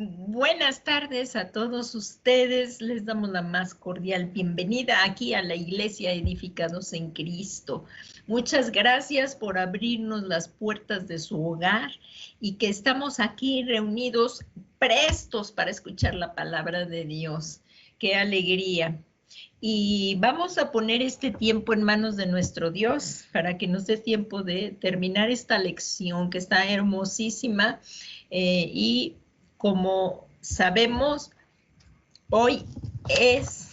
Buenas tardes a todos ustedes. Les damos la más cordial bienvenida aquí a la Iglesia Edificados en Cristo. Muchas gracias por abrirnos las puertas de su hogar y que estamos aquí reunidos prestos para escuchar la palabra de Dios. ¡Qué alegría! Y vamos a poner este tiempo en manos de nuestro Dios para que nos dé tiempo de terminar esta lección que está hermosísima y como sabemos, hoy es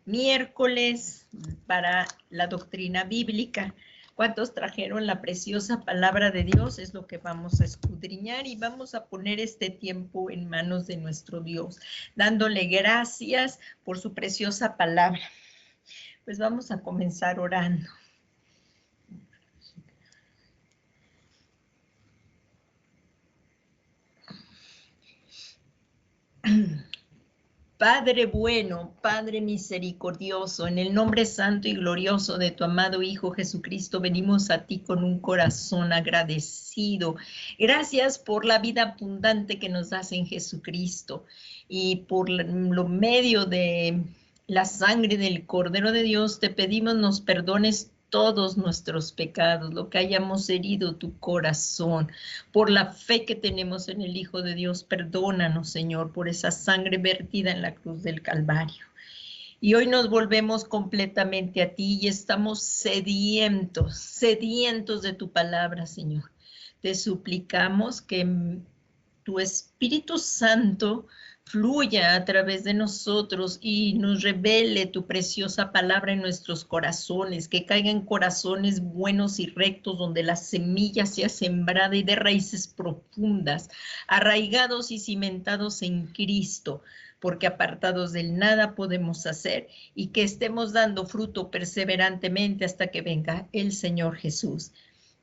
miércoles para la doctrina bíblica. ¿Cuántos trajeron la preciosa palabra de Dios? Es lo que vamos a escudriñar y vamos a poner este tiempo en manos de nuestro Dios, dándole gracias por su preciosa palabra. Pues vamos a comenzar orando. Padre bueno, Padre misericordioso, en el nombre santo y glorioso de tu amado Hijo Jesucristo, venimos a ti con un corazón agradecido. Gracias por la vida abundante que nos das en Jesucristo y por lo medio de la sangre del Cordero de Dios, te pedimos nos perdones todos nuestros pecados, lo que hayamos herido tu corazón. Por la fe que tenemos en el Hijo de Dios, perdónanos, Señor, por esa sangre vertida en la cruz del Calvario. Y hoy nos volvemos completamente a ti y estamos sedientos, sedientos de tu palabra, Señor. Te suplicamos que tu Espíritu Santo fluya a través de nosotros y nos revele tu preciosa palabra en nuestros corazones, que caiga en corazones buenos y rectos, donde la semilla sea sembrada y de raíces profundas, arraigados y cimentados en Cristo, porque apartados del nada podemos hacer, y que estemos dando fruto perseverantemente hasta que venga el Señor Jesús.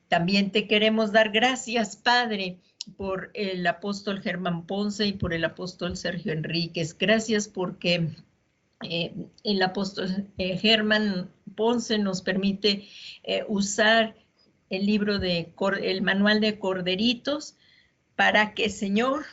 También te queremos dar gracias, Padre, por el apóstol Germán Ponce y por el apóstol Sergio Enríquez. Gracias porque el apóstol Germán Ponce nos permite usar el libro el manual de Corderitos para que, Señor,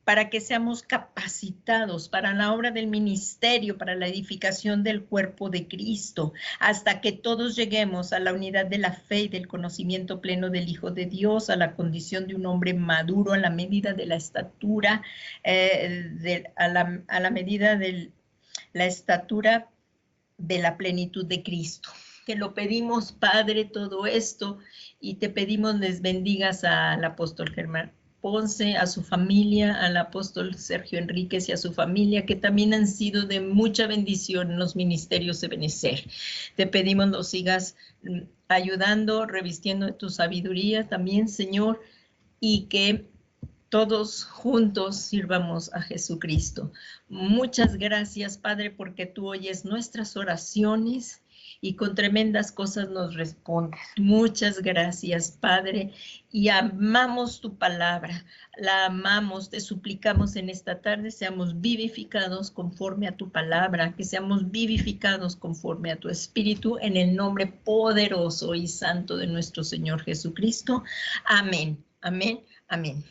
para que seamos capacitados para la obra del ministerio, para la edificación del cuerpo de Cristo, hasta que todos lleguemos a la unidad de la fe y del conocimiento pleno del Hijo de Dios, a la condición de un hombre maduro, a la medida de la estatura, a la medida de la estatura de la plenitud de Cristo. Te lo pedimos, Padre, todo esto, y te pedimos les bendigas al apóstol Germán Ponce, a su familia, al apóstol Sergio Enríquez y a su familia, que también han sido de mucha bendición en los ministerios de Benecer. Te pedimos los sigas ayudando, revistiendo de tu sabiduría también, Señor, y que todos juntos sirvamos a Jesucristo. Muchas gracias, Padre, porque tú oyes nuestras oraciones y con tremendas cosas nos respondes. Muchas gracias, Padre, y amamos tu palabra, la amamos, te suplicamos en esta tarde, seamos vivificados conforme a tu palabra, que seamos vivificados conforme a tu espíritu, en el nombre poderoso y santo de nuestro Señor Jesucristo. Amén, amén, amén.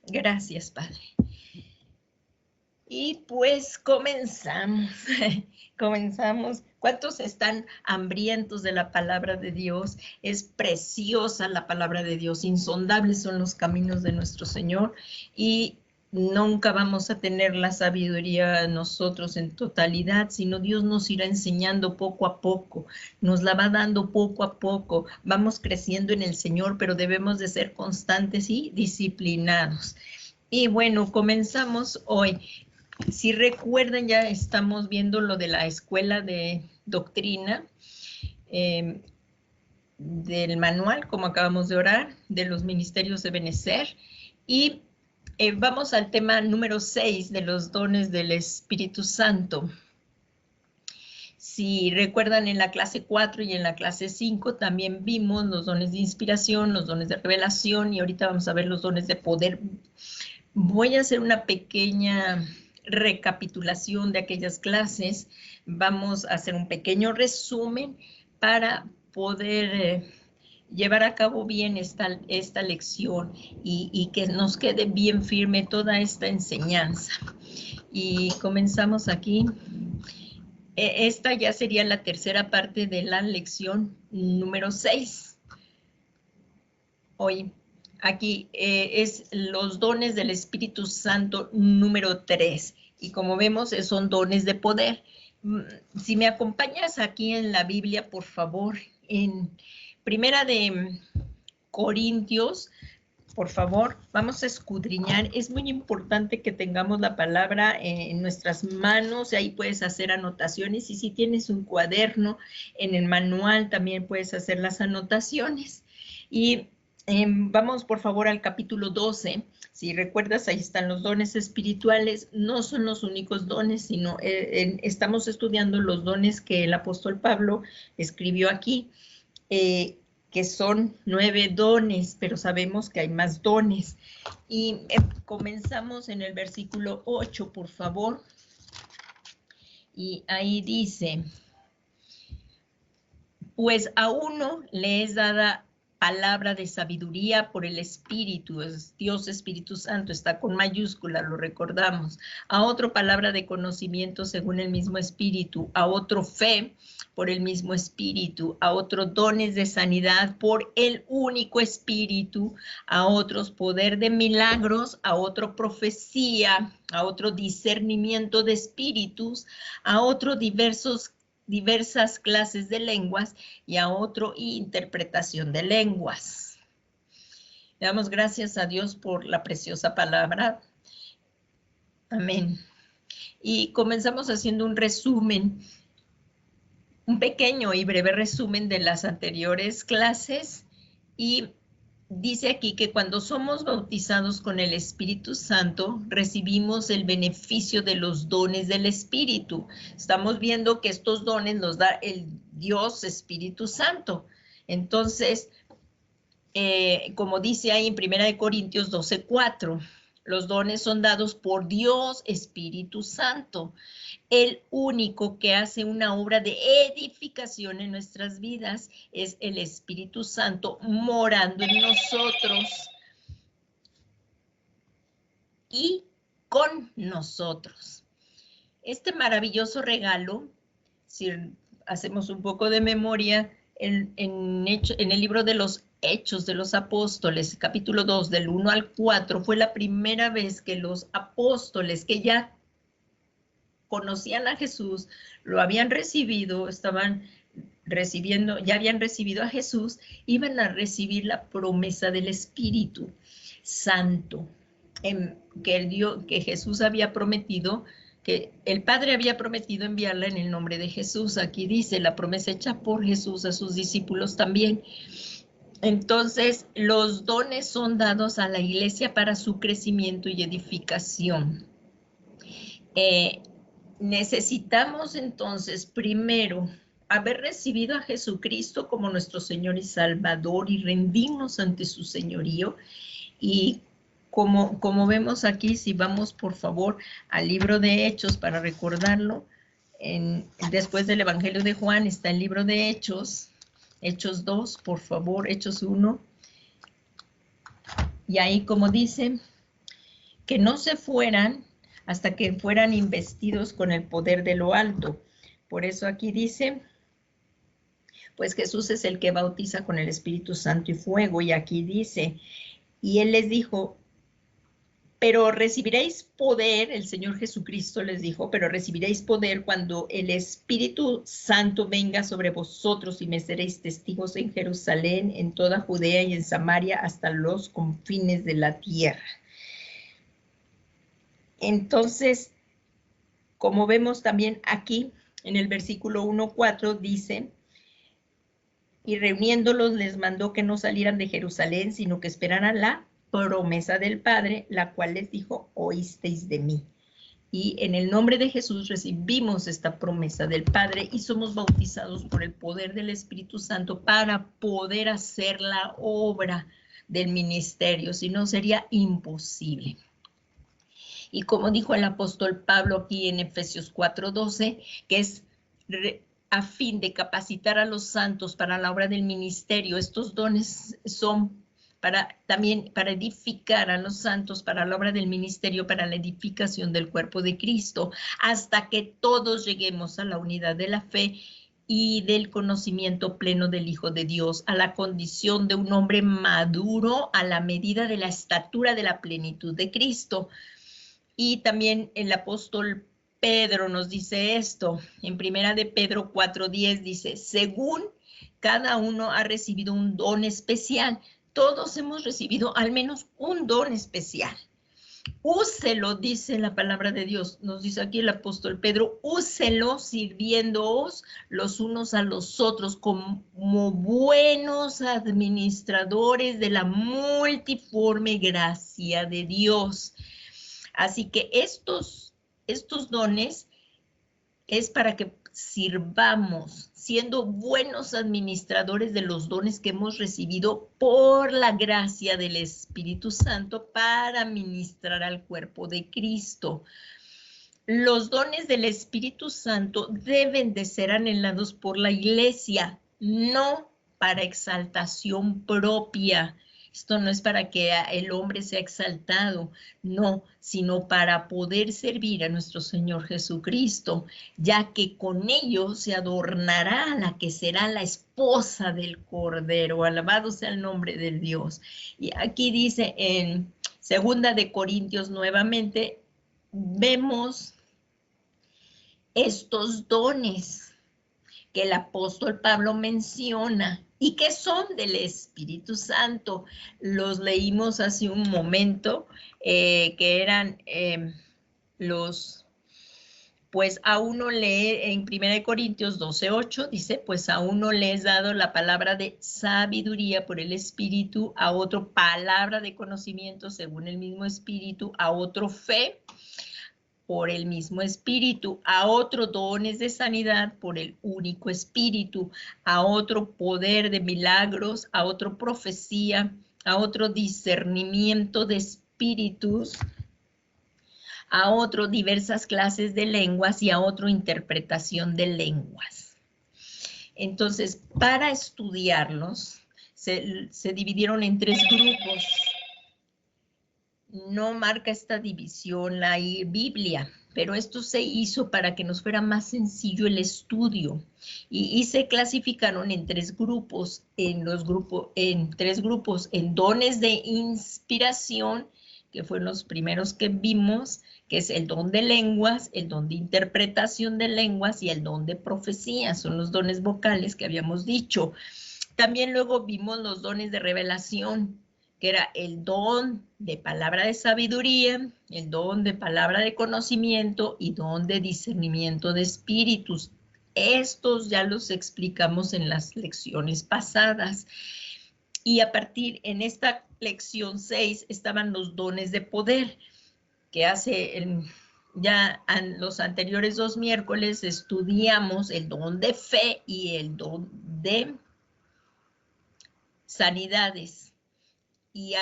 Gracias, Padre. Y pues comenzamos, comenzamos. ¿Cuántos están hambrientos de la palabra de Dios? Es preciosa la palabra de Dios, insondables son los caminos de nuestro Señor y nunca vamos a tener la sabiduría nosotros en totalidad, sino Dios nos irá enseñando poco a poco, nos la va dando poco a poco, vamos creciendo en el Señor, pero debemos de ser constantes y disciplinados. Y bueno, comenzamos hoy. Si recuerdan, ya estamos viendo lo de la escuela de doctrina, del manual, como acabamos de orar, de los ministerios de Benecer, y vamos al tema número 6 de los dones del Espíritu Santo. Si recuerdan, en la clase 4 y en la clase 5 también vimos los dones de inspiración, los dones de revelación, y ahorita vamos a ver los dones de poder. Voy a hacer una pequeña recapitulación de aquellas clases. Vamos a hacer un pequeño resumen para poder llevar a cabo bien esta lección y que nos quede bien firme toda esta enseñanza. Y comenzamos aquí. Esta ya sería la tercera parte de la lección número 6. Hoy, aquí es los dones del Espíritu Santo número 3. Y como vemos, son dones de poder. Si me acompañas aquí en la Biblia, por favor, en Primera de Corintios, por favor, vamos a escudriñar. Es muy importante que tengamos la palabra en nuestras manos, y ahí puedes hacer anotaciones, y si tienes un cuaderno en el manual también puedes hacer las anotaciones. Y vamos por favor al capítulo 12. Si recuerdas, ahí están los dones espirituales. No son los únicos dones, sino estamos estudiando los dones que el apóstol Pablo escribió aquí, que son 9 dones, pero sabemos que hay más dones. Y comenzamos en el versículo 8, por favor. Y ahí dice: pues a uno le es dada palabra de sabiduría por el Espíritu, es Dios Espíritu Santo, está con mayúscula, lo recordamos. A otro palabra de conocimiento según el mismo Espíritu, a otro fe por el mismo Espíritu, a otros dones de sanidad por el único Espíritu, a otros poder de milagros, a otro profecía, a otro discernimiento de espíritus, a otro diversas clases de lenguas, y a otro interpretación de lenguas. Le damos gracias a Dios por la preciosa palabra. Amén. Y comenzamos haciendo un resumen, un pequeño y breve resumen de las anteriores clases, y dice aquí que cuando somos bautizados con el Espíritu Santo, recibimos el beneficio de los dones del Espíritu. Estamos viendo que estos dones nos da el Dios Espíritu Santo. Entonces, como dice ahí en 1 Corintios 12:4, los dones son dados por Dios Espíritu Santo, el único que hace una obra de edificación en nuestras vidas es el Espíritu Santo morando en nosotros y con nosotros. Este maravilloso regalo, si hacemos un poco de memoria, en el libro de los Hechos de los Apóstoles, capítulo 2, del 1 al 4, fue la primera vez que los apóstoles que ya conocían a Jesús, lo habían recibido, estaban recibiendo, ya habían recibido a Jesús, iban a recibir la promesa del Espíritu Santo, que Jesús había prometido, que el Padre había prometido enviarla en el nombre de Jesús. Aquí dice la promesa hecha por Jesús a sus discípulos también. Entonces, los dones son dados a la iglesia para su crecimiento y edificación. Necesitamos entonces primero haber recibido a Jesucristo como nuestro Señor y Salvador y rendirnos ante su señorío. Y como vemos aquí, si vamos por favor al libro de Hechos para recordarlo, después del Evangelio de Juan está el libro de Hechos, Hechos 2, por favor, Hechos 1. Y ahí como dice, que no se fueran hasta que fueran investidos con el poder de lo alto. Por eso aquí dice, pues Jesús es el que bautiza con el Espíritu Santo y fuego. Y aquí dice, y él les dijo, pero recibiréis poder, el Señor Jesucristo les dijo, pero recibiréis poder cuando el Espíritu Santo venga sobre vosotros, y me seréis testigos en Jerusalén, en toda Judea y en Samaria, hasta los confines de la tierra. Entonces, como vemos también aquí, en el versículo 1:4 dice, y reuniéndolos les mandó que no salieran de Jerusalén, sino que esperaran la promesa del Padre, la cual les dijo, oísteis de mí. Y en el nombre de Jesús recibimos esta promesa del Padre y somos bautizados por el poder del Espíritu Santo para poder hacer la obra del ministerio, si no sería imposible. Y como dijo el apóstol Pablo aquí en Efesios 4:12, que es a fin de capacitar a los santos para la obra del ministerio. Estos dones son también para edificar a los santos para la obra del ministerio, para la edificación del cuerpo de Cristo, hasta que todos lleguemos a la unidad de la fe y del conocimiento pleno del Hijo de Dios, a la condición de un hombre maduro a la medida de la estatura de la plenitud de Cristo. Y también el apóstol Pedro nos dice esto, en primera de Pedro 4:10 dice, según cada uno ha recibido un don especial, todos hemos recibido al menos un don especial. Úselo, dice la palabra de Dios, nos dice aquí el apóstol Pedro, úselo sirviéndoos los unos a los otros como buenos administradores de la multiforme gracia de Dios. Así que estos dones es para que sirvamos siendo buenos administradores de los dones que hemos recibido por la gracia del Espíritu Santo para ministrar al cuerpo de Cristo. Los dones del Espíritu Santo deben de ser anhelados por la iglesia, no para exaltación propia. Esto no es para que el hombre sea exaltado, no, sino para poder servir a nuestro Señor Jesucristo, ya que con ello se adornará a la que será la esposa del Cordero. Alabado sea el nombre del Dios. Y aquí dice en 2 de Corintios nuevamente, vemos estos dones que el apóstol Pablo menciona y que son del Espíritu Santo. Los leímos hace un momento, que eran pues a uno lee en 1 Corintios 12:8, dice, pues a uno le es dado la palabra de sabiduría por el Espíritu, a otro palabra de conocimiento según el mismo Espíritu, a otro fe por el mismo Espíritu, a otro dones de sanidad por el único Espíritu, a otro poder de milagros, a otro profecía, a otro discernimiento de espíritus, a otro diversas clases de lenguas y a otro interpretación de lenguas. Entonces, para estudiarlos, se dividieron en 3 grupos. No marca esta división la Biblia, pero esto se hizo para que nos fuera más sencillo el estudio y se clasificaron en 3 grupos, en dones de inspiración, que fueron los primeros que vimos, que es el don de lenguas, el don de interpretación de lenguas y el don de profecía, son los dones vocales que habíamos dicho. También luego vimos los dones de revelación, que era el don de palabra de sabiduría, el don de palabra de conocimiento y don de discernimiento de espíritus. Estos ya los explicamos en las lecciones pasadas. Y a partir, en esta lección 6, estaban los dones de poder, que ya en los anteriores 2 miércoles estudiamos el don de fe y el don de sanidades. Y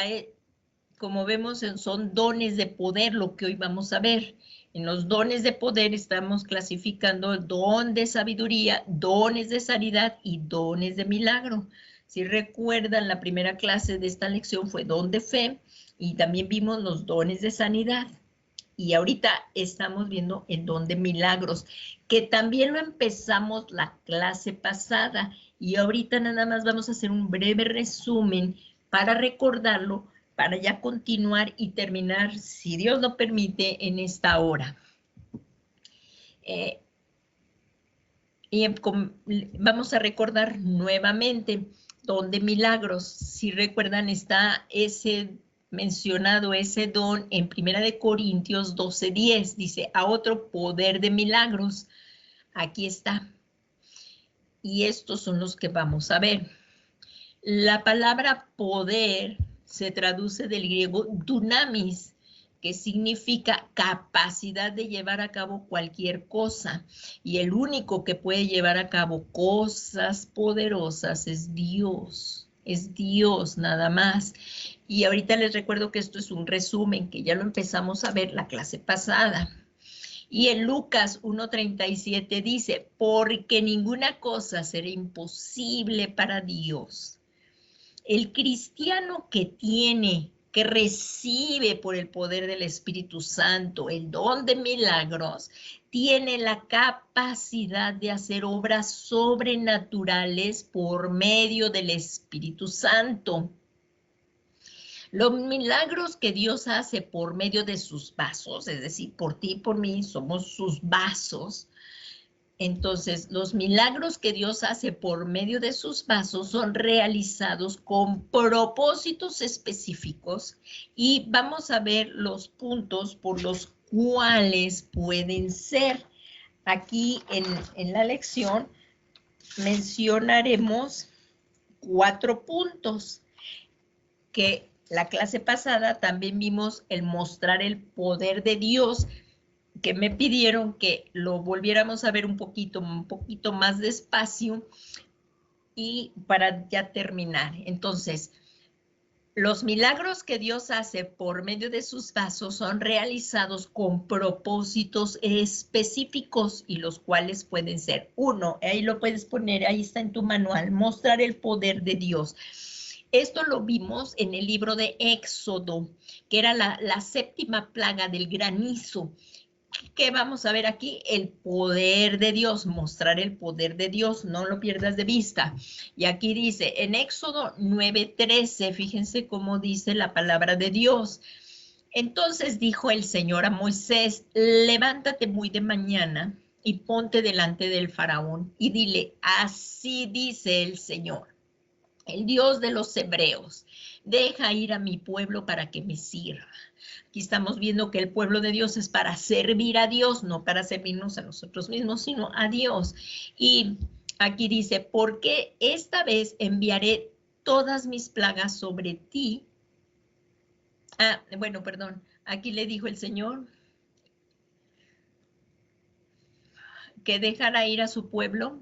como vemos, son dones de poder lo que hoy vamos a ver. En los dones de poder estamos clasificando el don de sabiduría, dones de sanidad y dones de milagro. Si recuerdan, la primera clase de esta lección fue don de fe y también vimos los dones de sanidad. Y ahorita estamos viendo el don de milagros, que también lo empezamos la clase pasada. Y ahorita nada más vamos a hacer un breve resumen para recordarlo, para ya continuar y terminar, si Dios lo permite, en esta hora. Vamos a recordar nuevamente don de milagros. Si recuerdan, está mencionado ese don en 1 Corintios 12:10. Dice, a otro poder de milagros. Aquí está. Y estos son los que vamos a ver. La palabra poder se traduce del griego dunamis, que significa capacidad de llevar a cabo cualquier cosa. Y el único que puede llevar a cabo cosas poderosas es Dios. Es Dios nada más. Y ahorita les recuerdo que esto es un resumen, que ya lo empezamos a ver la clase pasada. Y en Lucas 1:37 dice, porque ninguna cosa será imposible para Dios. El cristiano que recibe por el poder del Espíritu Santo el don de milagros, tiene la capacidad de hacer obras sobrenaturales por medio del Espíritu Santo. Los milagros que Dios hace por medio de sus vasos, es decir, por ti y por mí, somos sus vasos. Entonces, los milagros que Dios hace por medio de sus vasos son realizados con propósitos específicos y vamos a ver los puntos por los cuales pueden ser. Aquí en la lección mencionaremos 4 puntos que la clase pasada también vimos el mostrar el poder de Dios, que me pidieron que lo volviéramos a ver un poquito más despacio y para ya terminar. Entonces, los milagros que Dios hace por medio de sus vasos son realizados con propósitos específicos y los cuales pueden ser 1, ahí lo puedes poner, ahí está en tu manual, mostrar el poder de Dios. Esto lo vimos en el libro de Éxodo, que era la 7ª plaga del granizo. ¿Qué vamos a ver aquí? El poder de Dios, mostrar el poder de Dios, no lo pierdas de vista. Y aquí dice, en Éxodo 9:13, fíjense cómo dice la palabra de Dios. Entonces dijo el Señor a Moisés, levántate muy de mañana y ponte delante del faraón y dile, así dice el Señor, el Dios de los hebreos, deja ir a mi pueblo para que me sirva. Aquí estamos viendo que el pueblo de Dios es para servir a Dios, no para servirnos a nosotros mismos, sino a Dios. Y aquí dice, porque esta vez enviaré todas mis plagas sobre ti. Bueno, perdón, aquí le dijo el Señor que dejara ir a su pueblo,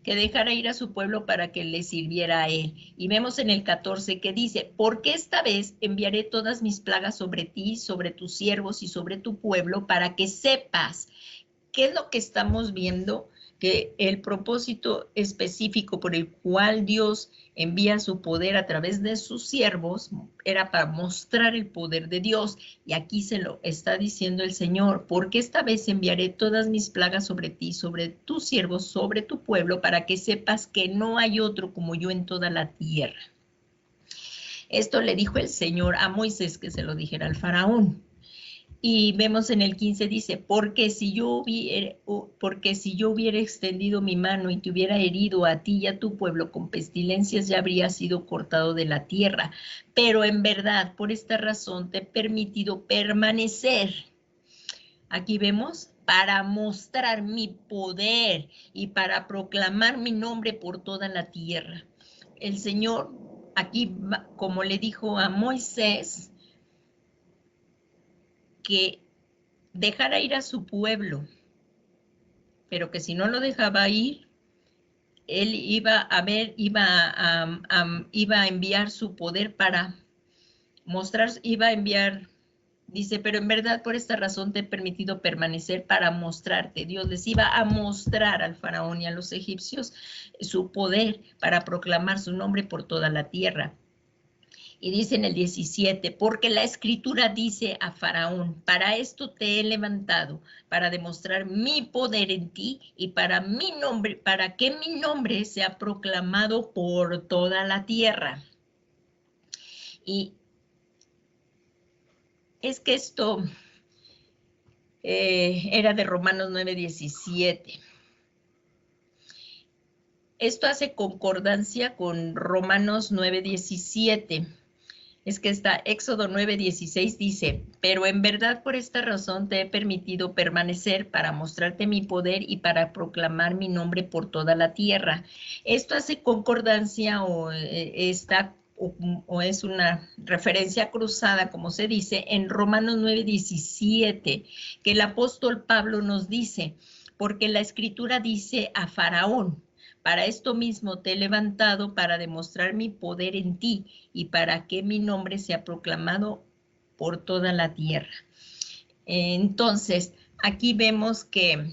que dejara ir a su pueblo para que le sirviera a él. Y vemos en el 14 que dice, porque esta vez enviaré todas mis plagas sobre ti, sobre tus siervos y sobre tu pueblo, para que sepas. ¿Qué es lo que estamos viendo? Que el propósito específico por el cual Dios envía su poder a través de sus siervos era para mostrar el poder de Dios. Y aquí se lo está diciendo el Señor, porque esta vez enviaré todas mis plagas sobre ti, sobre tus siervos, sobre tu pueblo, para que sepas que no hay otro como yo en toda la tierra. Esto le dijo el Señor a Moisés que se lo dijera al faraón. Y vemos en el 15 dice, porque si yo hubiera extendido mi mano y te hubiera herido a ti y a tu pueblo con pestilencias, ya habría sido cortado de la tierra. Pero en verdad, por esta razón te he permitido permanecer. Aquí vemos, para mostrar mi poder y para proclamar mi nombre por toda la tierra. El Señor, aquí, como le dijo a Moisés, que dejara ir a su pueblo, pero que si no lo dejaba ir, él iba a enviar su poder para mostrar, iba a enviar, dice, pero en verdad por esta razón te he permitido permanecer para mostrarte. Dios les iba a mostrar al faraón y a los egipcios su poder para proclamar su nombre por toda la tierra. Y dice en el 17, porque la escritura dice a Faraón, para esto te he levantado, para demostrar mi poder en ti y para que mi nombre sea proclamado por toda la tierra. Y es que esto era de Romanos 9:17. Esto hace concordancia con Romanos 9:17. Es que está Éxodo 9:16 dice, pero en verdad por esta razón te he permitido permanecer para mostrarte mi poder y para proclamar mi nombre por toda la tierra. Esto hace concordancia o es una referencia cruzada, como se dice, en Romanos 9:17, que el apóstol Pablo nos dice, porque la escritura dice a Faraón, para esto mismo te he levantado para demostrar mi poder en ti y para que mi nombre sea proclamado por toda la tierra. Entonces, aquí vemos que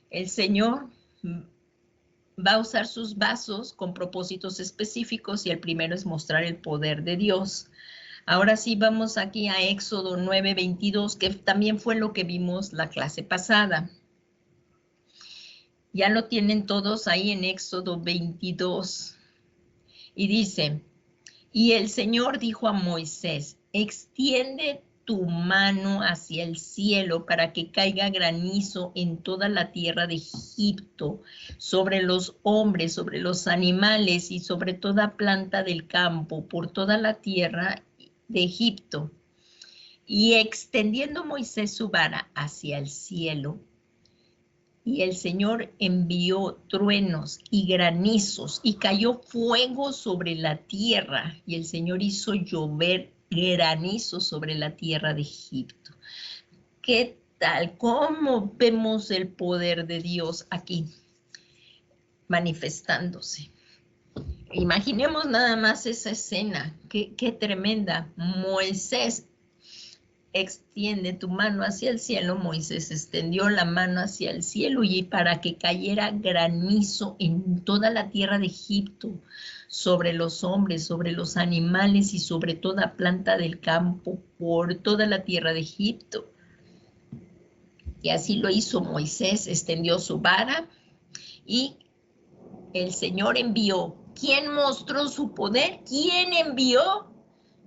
el Señor va a usar sus vasos con propósitos específicos y el primero es mostrar el poder de Dios. Ahora sí vamos aquí a Éxodo 9:22, que también fue lo que vimos la clase pasada. Ya lo tienen todos ahí en Éxodo 22. Y dice, y el Señor dijo a Moisés, extiende tu mano hacia el cielo para que caiga granizo en toda la tierra de Egipto, sobre los hombres, sobre los animales y sobre toda planta del campo, por toda la tierra de Egipto. Y extendiendo Moisés su vara hacia el cielo, y el Señor envió truenos y granizos y cayó fuego sobre la tierra y el Señor hizo llover granizo sobre la tierra de Egipto. ¿Qué tal? ¿Cómo vemos el poder de Dios aquí manifestándose? Imaginemos nada más esa escena. Qué tremenda. Moisés extiende tu mano hacia el cielo. Moisés extendió la mano hacia el cielo y para que cayera granizo en toda la tierra de Egipto, sobre los hombres, sobre los animales y sobre toda planta del campo, por toda la tierra de Egipto. Y así lo hizo Moisés, extendió su vara y el Señor envió. ¿Quién mostró su poder? ¿Quién envió?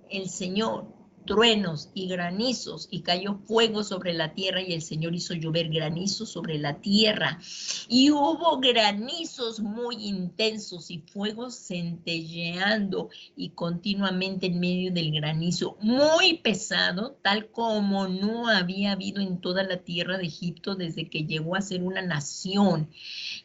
El Señor, truenos y granizos, y cayó fuego sobre la tierra, y el Señor hizo llover granizo sobre la tierra. Y hubo granizos muy intensos y fuego centelleando y continuamente en medio del granizo, muy pesado, tal como no había habido en toda la tierra de Egipto desde que llegó a ser una nación.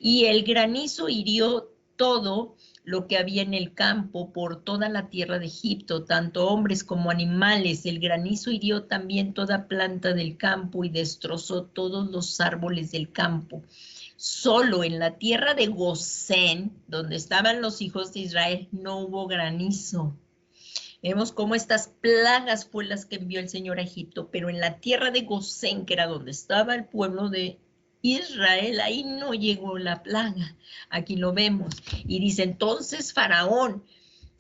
Y el granizo hirió todo lo que había en el campo por toda la tierra de Egipto, tanto hombres como animales. El granizo hirió también toda planta del campo y destrozó todos los árboles del campo. Solo en la tierra de Gosén, donde estaban los hijos de Israel, no hubo granizo. Vemos cómo estas plagas fue las que envió el Señor a Egipto, pero en la tierra de Gosén, que era donde estaba el pueblo de Israel, ahí no llegó la plaga. Aquí lo vemos. Y dice, entonces Faraón,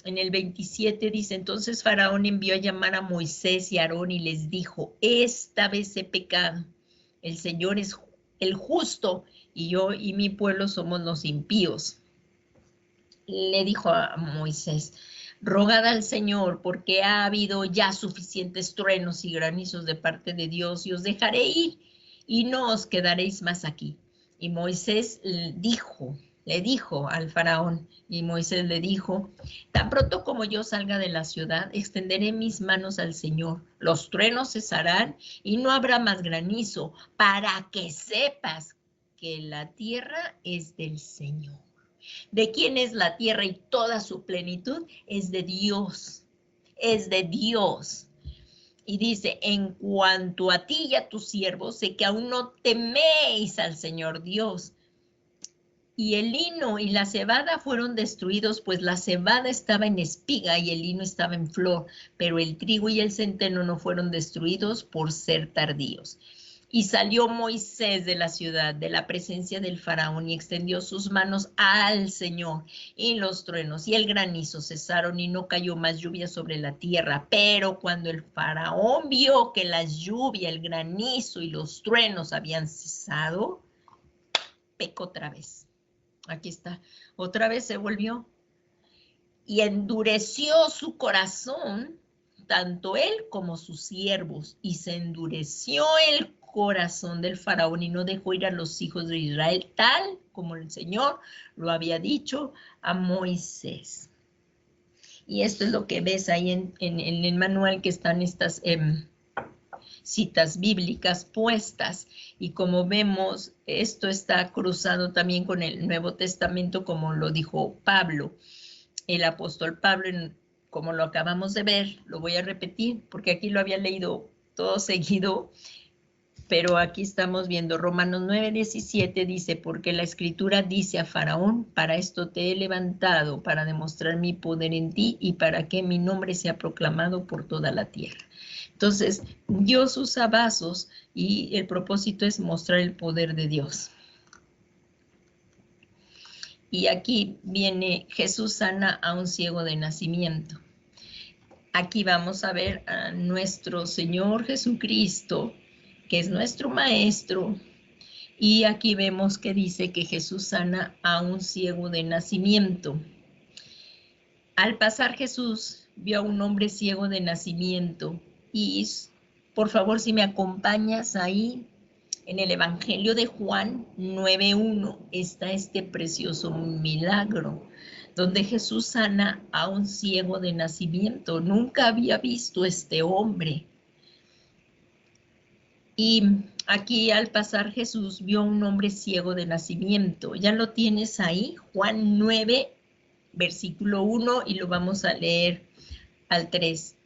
en el 27 dice, entonces Faraón envió a llamar a Moisés y a Aarón y les dijo, esta vez he pecado. El Señor es el justo y yo y mi pueblo somos los impíos. Le dijo a Moisés, rogad al Señor, porque ha habido ya suficientes truenos y granizos de parte de Dios, y os dejaré ir, y no os quedaréis más aquí. Y Moisés le dijo al faraón, y Moisés le dijo, tan pronto como yo salga de la ciudad, extenderé mis manos al Señor, los truenos cesarán, y no habrá más granizo, para que sepas que la tierra es del Señor. ¿De quién es la tierra y toda su plenitud? Es de Dios, es de Dios. Y dice, en cuanto a ti y a tus siervos, sé que aún no teméis al Señor Dios. Y el lino y la cebada fueron destruidos, pues la cebada estaba en espiga y el lino estaba en flor, pero el trigo y el centeno no fueron destruidos por ser tardíos. Y salió Moisés de la ciudad, de la presencia del faraón, y extendió sus manos al Señor, y los truenos y el granizo cesaron, y no cayó más lluvia sobre la tierra. Pero cuando el faraón vio que la lluvia, el granizo y los truenos habían cesado, pecó otra vez. Aquí está, otra vez se volvió. Y endureció su corazón, tanto él como sus siervos, y se endureció el corazón del faraón y no dejó ir a los hijos de Israel, tal como el Señor lo había dicho a Moisés. Y esto es lo que ves ahí en el manual, que están estas citas bíblicas puestas. Y como vemos, esto está cruzado también con el Nuevo Testamento, como lo dijo Pablo. El apóstol Pablo, como lo acabamos de ver, lo voy a repetir porque aquí lo había leído todo seguido. Pero aquí estamos viendo Romanos 9:17 dice, porque la Escritura dice a Faraón, para esto te he levantado, para demostrar mi poder en ti y para que mi nombre sea proclamado por toda la tierra. Entonces, Dios usa vasos y el propósito es mostrar el poder de Dios. Y aquí viene, Jesús sana a un ciego de nacimiento. Aquí vamos a ver a nuestro Señor Jesucristo, que es nuestro Maestro. Y aquí vemos que dice que Jesús sana a un ciego de nacimiento. Al pasar Jesús vio a un hombre ciego de nacimiento. Y por favor, si me acompañas ahí, en el Evangelio de Juan 9:1 está este precioso milagro, donde Jesús sana a un ciego de nacimiento. Nunca había visto este hombre. Y aquí al pasar Jesús vio a un hombre ciego de nacimiento. Ya lo tienes ahí, Juan 9, versículo 1, y lo vamos a leer al 3.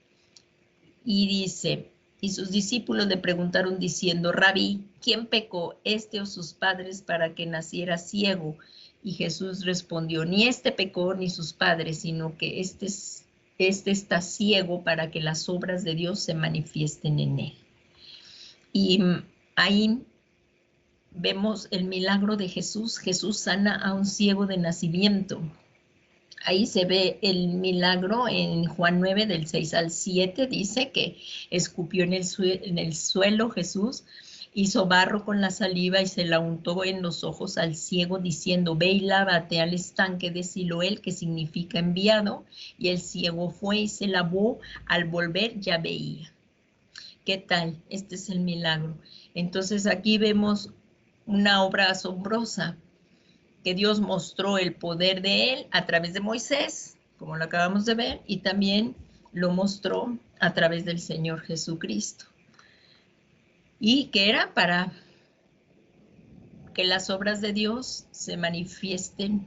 Y dice, y sus discípulos le preguntaron diciendo, Rabí, ¿quién pecó, este o sus padres, para que naciera ciego? Y Jesús respondió, ni este pecó ni sus padres, sino que este está ciego para que las obras de Dios se manifiesten en él. Y ahí vemos el milagro de Jesús. Jesús sana a un ciego de nacimiento. Ahí se ve el milagro en Juan 9, del 6 al 7, dice que escupió en el suelo Jesús, hizo barro con la saliva y se la untó en los ojos al ciego, diciendo, ve y lávate al estanque de Siloé, que significa enviado, y el ciego fue y se lavó, al volver ya veía. ¿Qué tal? Este es el milagro. Entonces aquí vemos una obra asombrosa, que Dios mostró el poder de él a través de Moisés, como lo acabamos de ver, y también lo mostró a través del Señor Jesucristo. Y que era para que las obras de Dios se manifiesten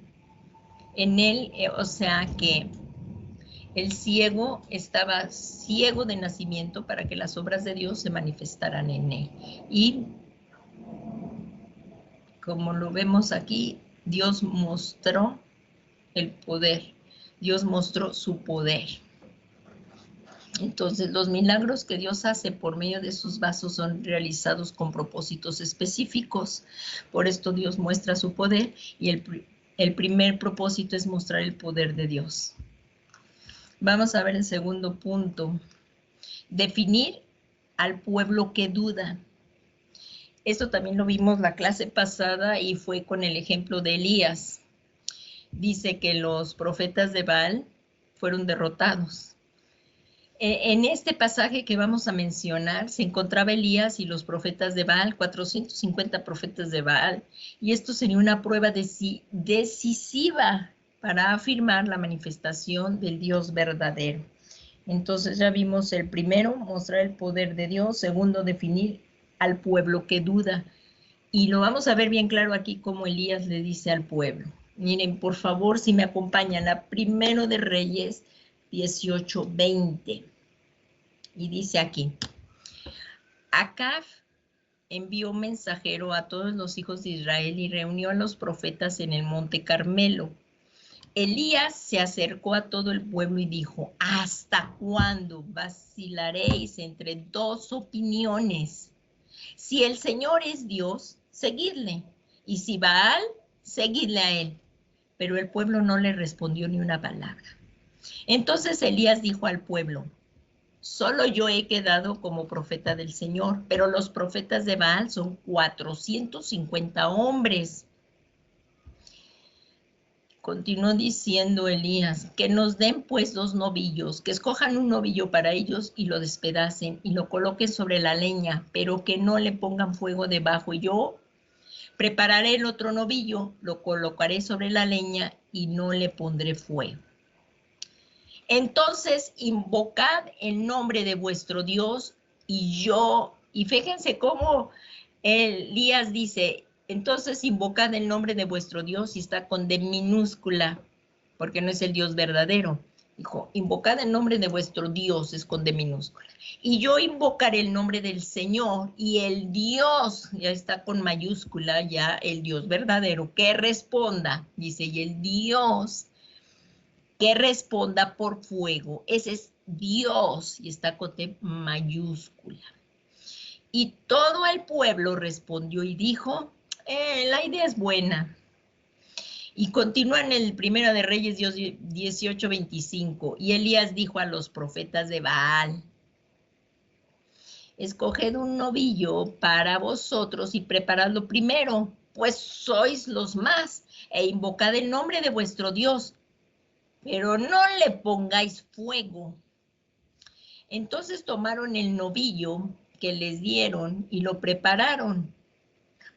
en él, o sea que el ciego estaba ciego de nacimiento para que las obras de Dios se manifestaran en él. Y como lo vemos aquí, Dios mostró el poder. Dios mostró su poder. Entonces, los milagros que Dios hace por medio de sus vasos son realizados con propósitos específicos. Por esto Dios muestra su poder y el primer propósito es mostrar el poder de Dios. Vamos a ver el segundo punto. Definir al pueblo que duda. Esto también lo vimos la clase pasada y fue con el ejemplo de Elías. Dice que los profetas de Baal fueron derrotados. En este pasaje que vamos a mencionar se encontraba Elías y los profetas de Baal, 450 profetas de Baal, y esto sería una prueba decisiva para afirmar la manifestación del Dios verdadero. Entonces ya vimos el primero, mostrar el poder de Dios. Segundo, definir al pueblo que duda. Y lo vamos a ver bien claro aquí como Elías le dice al pueblo. Miren, por favor, si me acompañan a Primero de Reyes 18:20. Y dice aquí, Acab envió mensajero a todos los hijos de Israel y reunió a los profetas en el monte Carmelo. Elías se acercó a todo el pueblo y dijo, ¿hasta cuándo vacilaréis entre dos opiniones? Si el Señor es Dios, seguidle, y si Baal, seguidle a él. Pero el pueblo no le respondió ni una palabra. Entonces Elías dijo al pueblo, solo yo he quedado como profeta del Señor, pero los profetas de Baal son 450 hombres. Continuó diciendo Elías, que nos den pues 2 novillos, que escojan un novillo para ellos y lo despedacen y lo coloquen sobre la leña, pero que no le pongan fuego debajo. Yo prepararé el otro novillo, lo colocaré sobre la leña y no le pondré fuego. Entonces invocad el nombre de vuestro Dios y fíjense cómo Elías dice, entonces invocad el nombre de vuestro Dios y está con D minúscula, porque no es el Dios verdadero. Dijo, invocad el nombre de vuestro Dios, es con D minúscula. Y yo invocaré el nombre del Señor, y el Dios, ya está con mayúscula, ya el Dios verdadero, que responda, dice, y el Dios que responda por fuego, ese es Dios, y está con T mayúscula. Y todo el pueblo respondió y dijo, la idea es buena. Y continúa en el Primero de Reyes 18:25. Y Elías dijo a los profetas de Baal, escoged un novillo para vosotros y preparadlo primero, pues sois los más, e invocad el nombre de vuestro Dios, pero no le pongáis fuego. Entonces tomaron el novillo que les dieron y lo prepararon.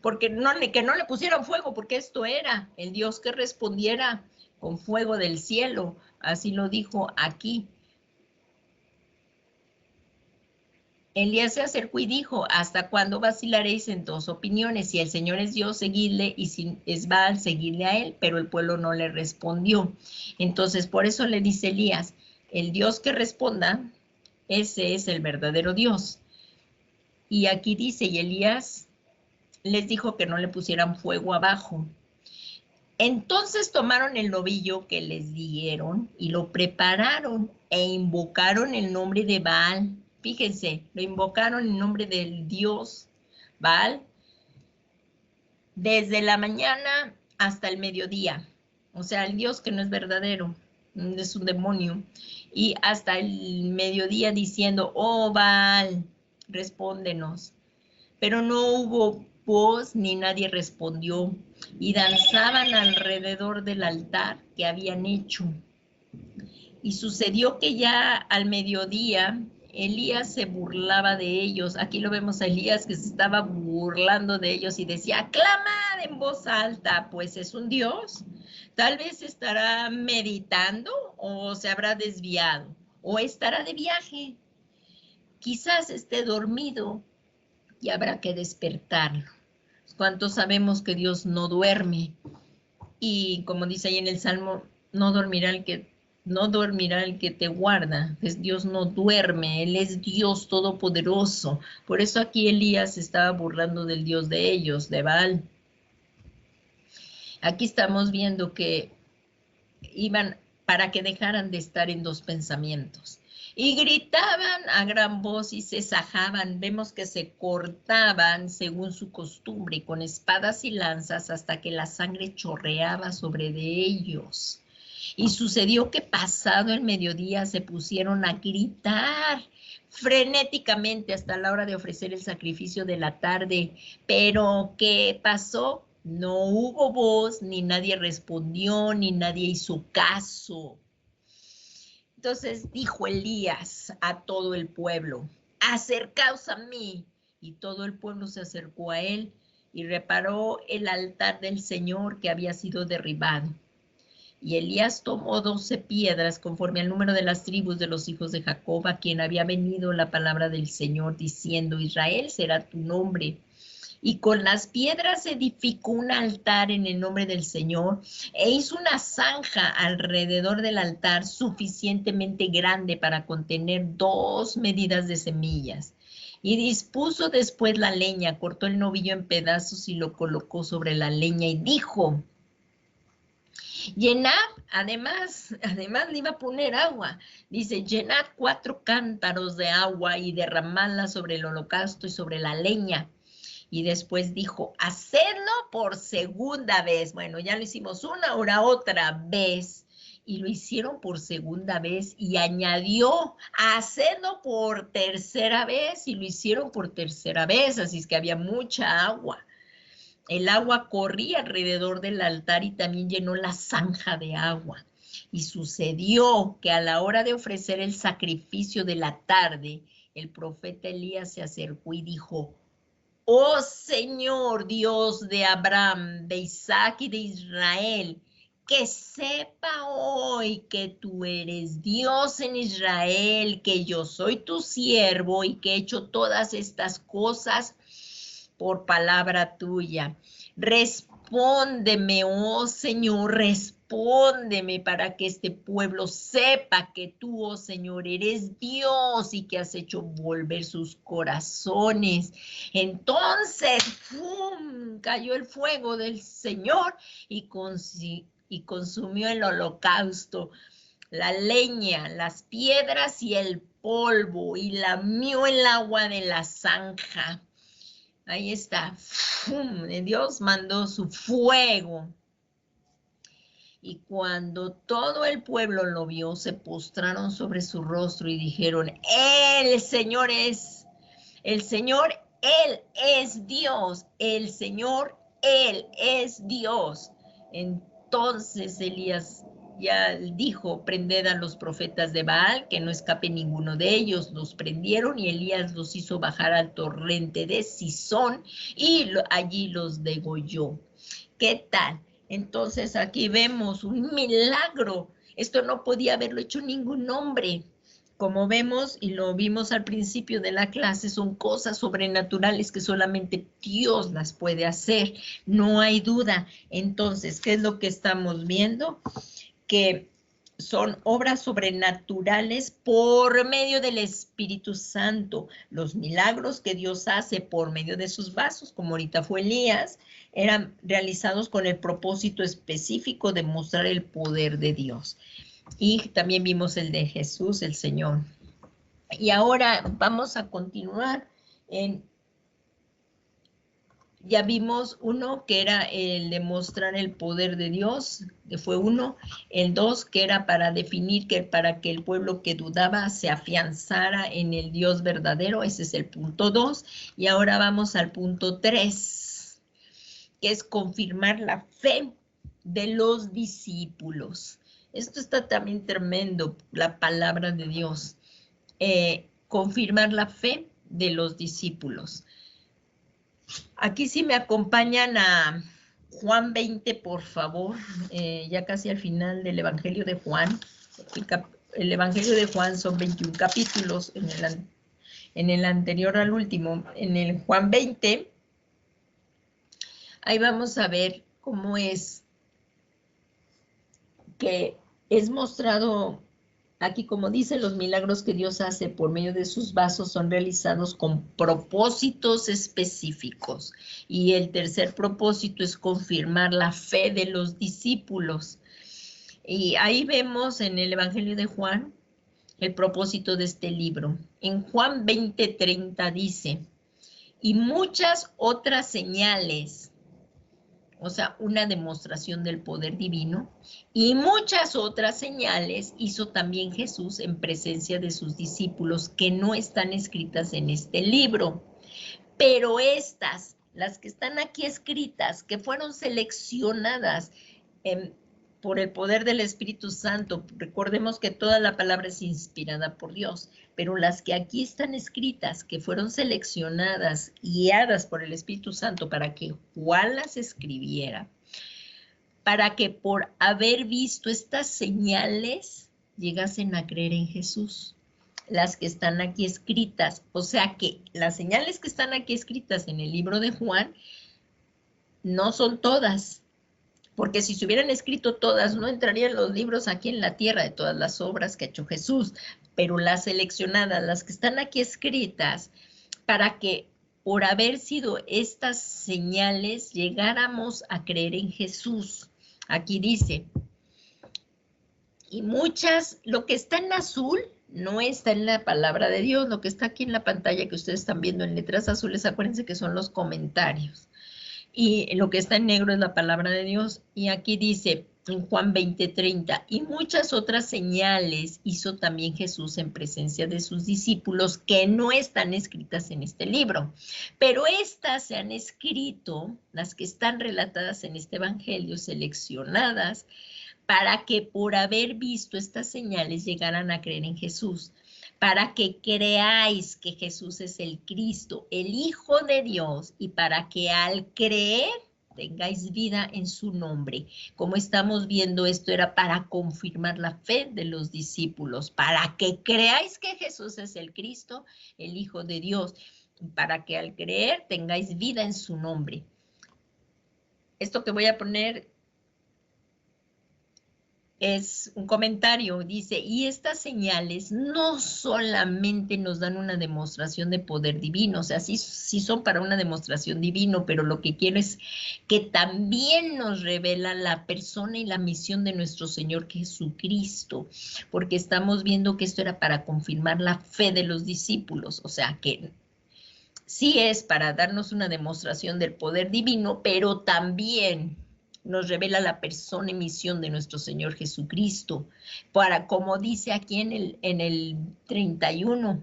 Porque que no le pusieran fuego, porque esto era el Dios que respondiera con fuego del cielo, así lo dijo aquí. Elías se acercó y dijo, ¿hasta cuándo vacilaréis en dos opiniones? Si el Señor es Dios, seguidle, y si es Baal, seguidle a él, pero el pueblo no le respondió. Entonces, por eso le dice Elías, el Dios que responda, ese es el verdadero Dios. Y aquí dice, y Elías les dijo que no le pusieran fuego abajo. Entonces tomaron el novillo que les dieron y lo prepararon e invocaron el nombre de Baal. Fíjense, lo invocaron en nombre del dios Baal desde la mañana hasta el mediodía. O sea, el dios que no es verdadero, es un demonio. Y hasta el mediodía diciendo, oh Baal, respóndenos. Pero no hubo voz ni nadie respondió, y danzaban alrededor del altar que habían hecho. Y sucedió que ya al mediodía Elías se burlaba de ellos. Aquí lo vemos a Elías que se estaba burlando de ellos y decía, clamad en voz alta, pues es un Dios. Tal vez estará meditando o se habrá desviado o estará de viaje. Quizás esté dormido y habrá que despertarlo. ¿Cuántos sabemos que Dios no duerme? Y como dice ahí en el Salmo, no dormirá el que te guarda. Pues Dios no duerme, Él es Dios todopoderoso. Por eso aquí Elías se estaba burlando del Dios de ellos, de Baal. Aquí estamos viendo que iban para que dejaran de estar en dos pensamientos. Y gritaban a gran voz y se sajaban. Vemos que se cortaban según su costumbre con espadas y lanzas hasta que la sangre chorreaba sobre de ellos. Y sucedió que pasado el mediodía se pusieron a gritar frenéticamente hasta la hora de ofrecer el sacrificio de la tarde. Pero ¿qué pasó? No hubo voz, ni nadie respondió, ni nadie hizo caso. Entonces dijo Elías a todo el pueblo, acercaos a mí. Y todo el pueblo se acercó a él y reparó el altar del Señor que había sido derribado. Y Elías tomó 12 piedras conforme al número de las tribus de los hijos de Jacob, a quien había venido la palabra del Señor diciendo, Israel será tu nombre. Y con las piedras edificó un altar en el nombre del Señor e hizo una zanja alrededor del altar suficientemente grande para contener 2 medidas de semillas. Y dispuso después la leña, cortó el novillo en pedazos y lo colocó sobre la leña y dijo, llenad, además le iba a poner agua, dice, llenad 4 cántaros de agua y derramadla sobre el holocausto y sobre la leña. Y después dijo, hacedlo por segunda vez. Bueno, ya lo hicimos una, ahora otra vez. Y lo hicieron por segunda vez y añadió, hacedlo por tercera vez. Y lo hicieron por tercera vez, así es que había mucha agua. El agua corría alrededor del altar y también llenó la zanja de agua. Y sucedió que a la hora de ofrecer el sacrificio de la tarde, el profeta Elías se acercó y dijo, oh Señor, Dios de Abraham, de Isaac y de Israel, que sepa hoy que tú eres Dios en Israel, que yo soy tu siervo y que he hecho todas estas cosas por palabra tuya. Respóndeme, oh Señor, respóndeme respóndeme para que este pueblo sepa que tú, oh Señor, eres Dios y que has hecho volver sus corazones. Entonces, ¡pum!, cayó el fuego del Señor y consumió el holocausto, la leña, las piedras y el polvo, y lamió el agua de la zanja. Ahí está. ¡Fum! Dios mandó su fuego. Y cuando todo el pueblo lo vio, se postraron sobre su rostro y dijeron: el Señor, Él es Dios. El Señor, Él es Dios. Entonces Elías ya dijo: prended a los profetas de Baal, que no escape ninguno de ellos. Los prendieron y Elías los hizo bajar al torrente de Cisón y allí los degolló. ¿Qué tal? Entonces aquí vemos un milagro. Esto no podía haberlo hecho ningún hombre. Como vemos y lo vimos al principio de la clase, son cosas sobrenaturales que solamente Dios las puede hacer. No hay duda. Entonces, ¿qué es lo que estamos viendo? Que son obras sobrenaturales por medio del Espíritu Santo. Los milagros que Dios hace por medio de sus vasos, como ahorita fue Elías, eran realizados con el propósito específico de mostrar el poder de Dios. Y también vimos el de Jesús, el Señor. Y ahora vamos a continuar en... Ya vimos uno, que era el de mostrar el poder de Dios, que fue uno. El 2, que era para definir que para que el pueblo que dudaba se afianzara en el Dios verdadero. Ese es el punto 2. Y ahora vamos al punto 3, que es confirmar la fe de los discípulos. Esto está también tremendo, la palabra de Dios. Confirmar la fe de los discípulos. Aquí sí me acompañan a Juan 20, por favor, ya casi al final del Evangelio de Juan. El Evangelio de Juan son 21 capítulos, en el anterior al último, en el Juan 20, ahí vamos a ver cómo es que es mostrado. Aquí, como dice, los milagros que Dios hace por medio de sus vasos son realizados con propósitos específicos. Y el tercer propósito es confirmar la fe de los discípulos. Y ahí vemos en el Evangelio de Juan el propósito de este libro. En Juan 20:30 dice: y muchas otras señales, o sea, una demostración del poder divino, y muchas otras señales hizo también Jesús en presencia de sus discípulos, que no están escritas en este libro. Pero estas, las que están aquí escritas, que fueron seleccionadas por el poder del Espíritu Santo, recordemos que toda la palabra es inspirada por Dios, pero las que aquí están escritas, que fueron seleccionadas, guiadas por el Espíritu Santo para que Juan las escribiera, para que por haber visto estas señales llegasen a creer en Jesús. Las que están aquí escritas, o sea que las señales que están aquí escritas en el libro de Juan no son todas, porque si se hubieran escrito todas, no entrarían los libros aquí en la tierra de todas las obras que ha hecho Jesús, pero las seleccionadas, las que están aquí escritas, para que por haber sido estas señales llegáramos a creer en Jesús. Aquí dice, y muchas, lo que está en azul no está en la palabra de Dios, lo que está aquí en la pantalla que ustedes están viendo en letras azules, acuérdense que son los comentarios. Y lo que está en negro es la palabra de Dios. Y aquí dice en Juan 20:30, y muchas otras señales hizo también Jesús en presencia de sus discípulos que no están escritas en este libro. Pero estas se han escrito, las que están relatadas en este evangelio, seleccionadas, para que por haber visto estas señales llegaran a creer en Jesús, para que creáis que Jesús es el Cristo, el Hijo de Dios, y para que al creer tengáis vida en su nombre. Como estamos viendo, esto era para confirmar la fe de los discípulos, para que creáis que Jesús es el Cristo, el Hijo de Dios, y para que al creer tengáis vida en su nombre. Esto que voy a poner es un comentario, dice, y estas señales no solamente nos dan una demostración de poder divino, o sea, sí son para una demostración divino, pero lo que quiero es que también nos revela la persona y la misión de nuestro Señor Jesucristo, porque estamos viendo que esto era para confirmar la fe de los discípulos, o sea, que sí es para darnos una demostración del poder divino, pero también nos revela la persona y misión de nuestro Señor Jesucristo, para, como dice aquí en el 31,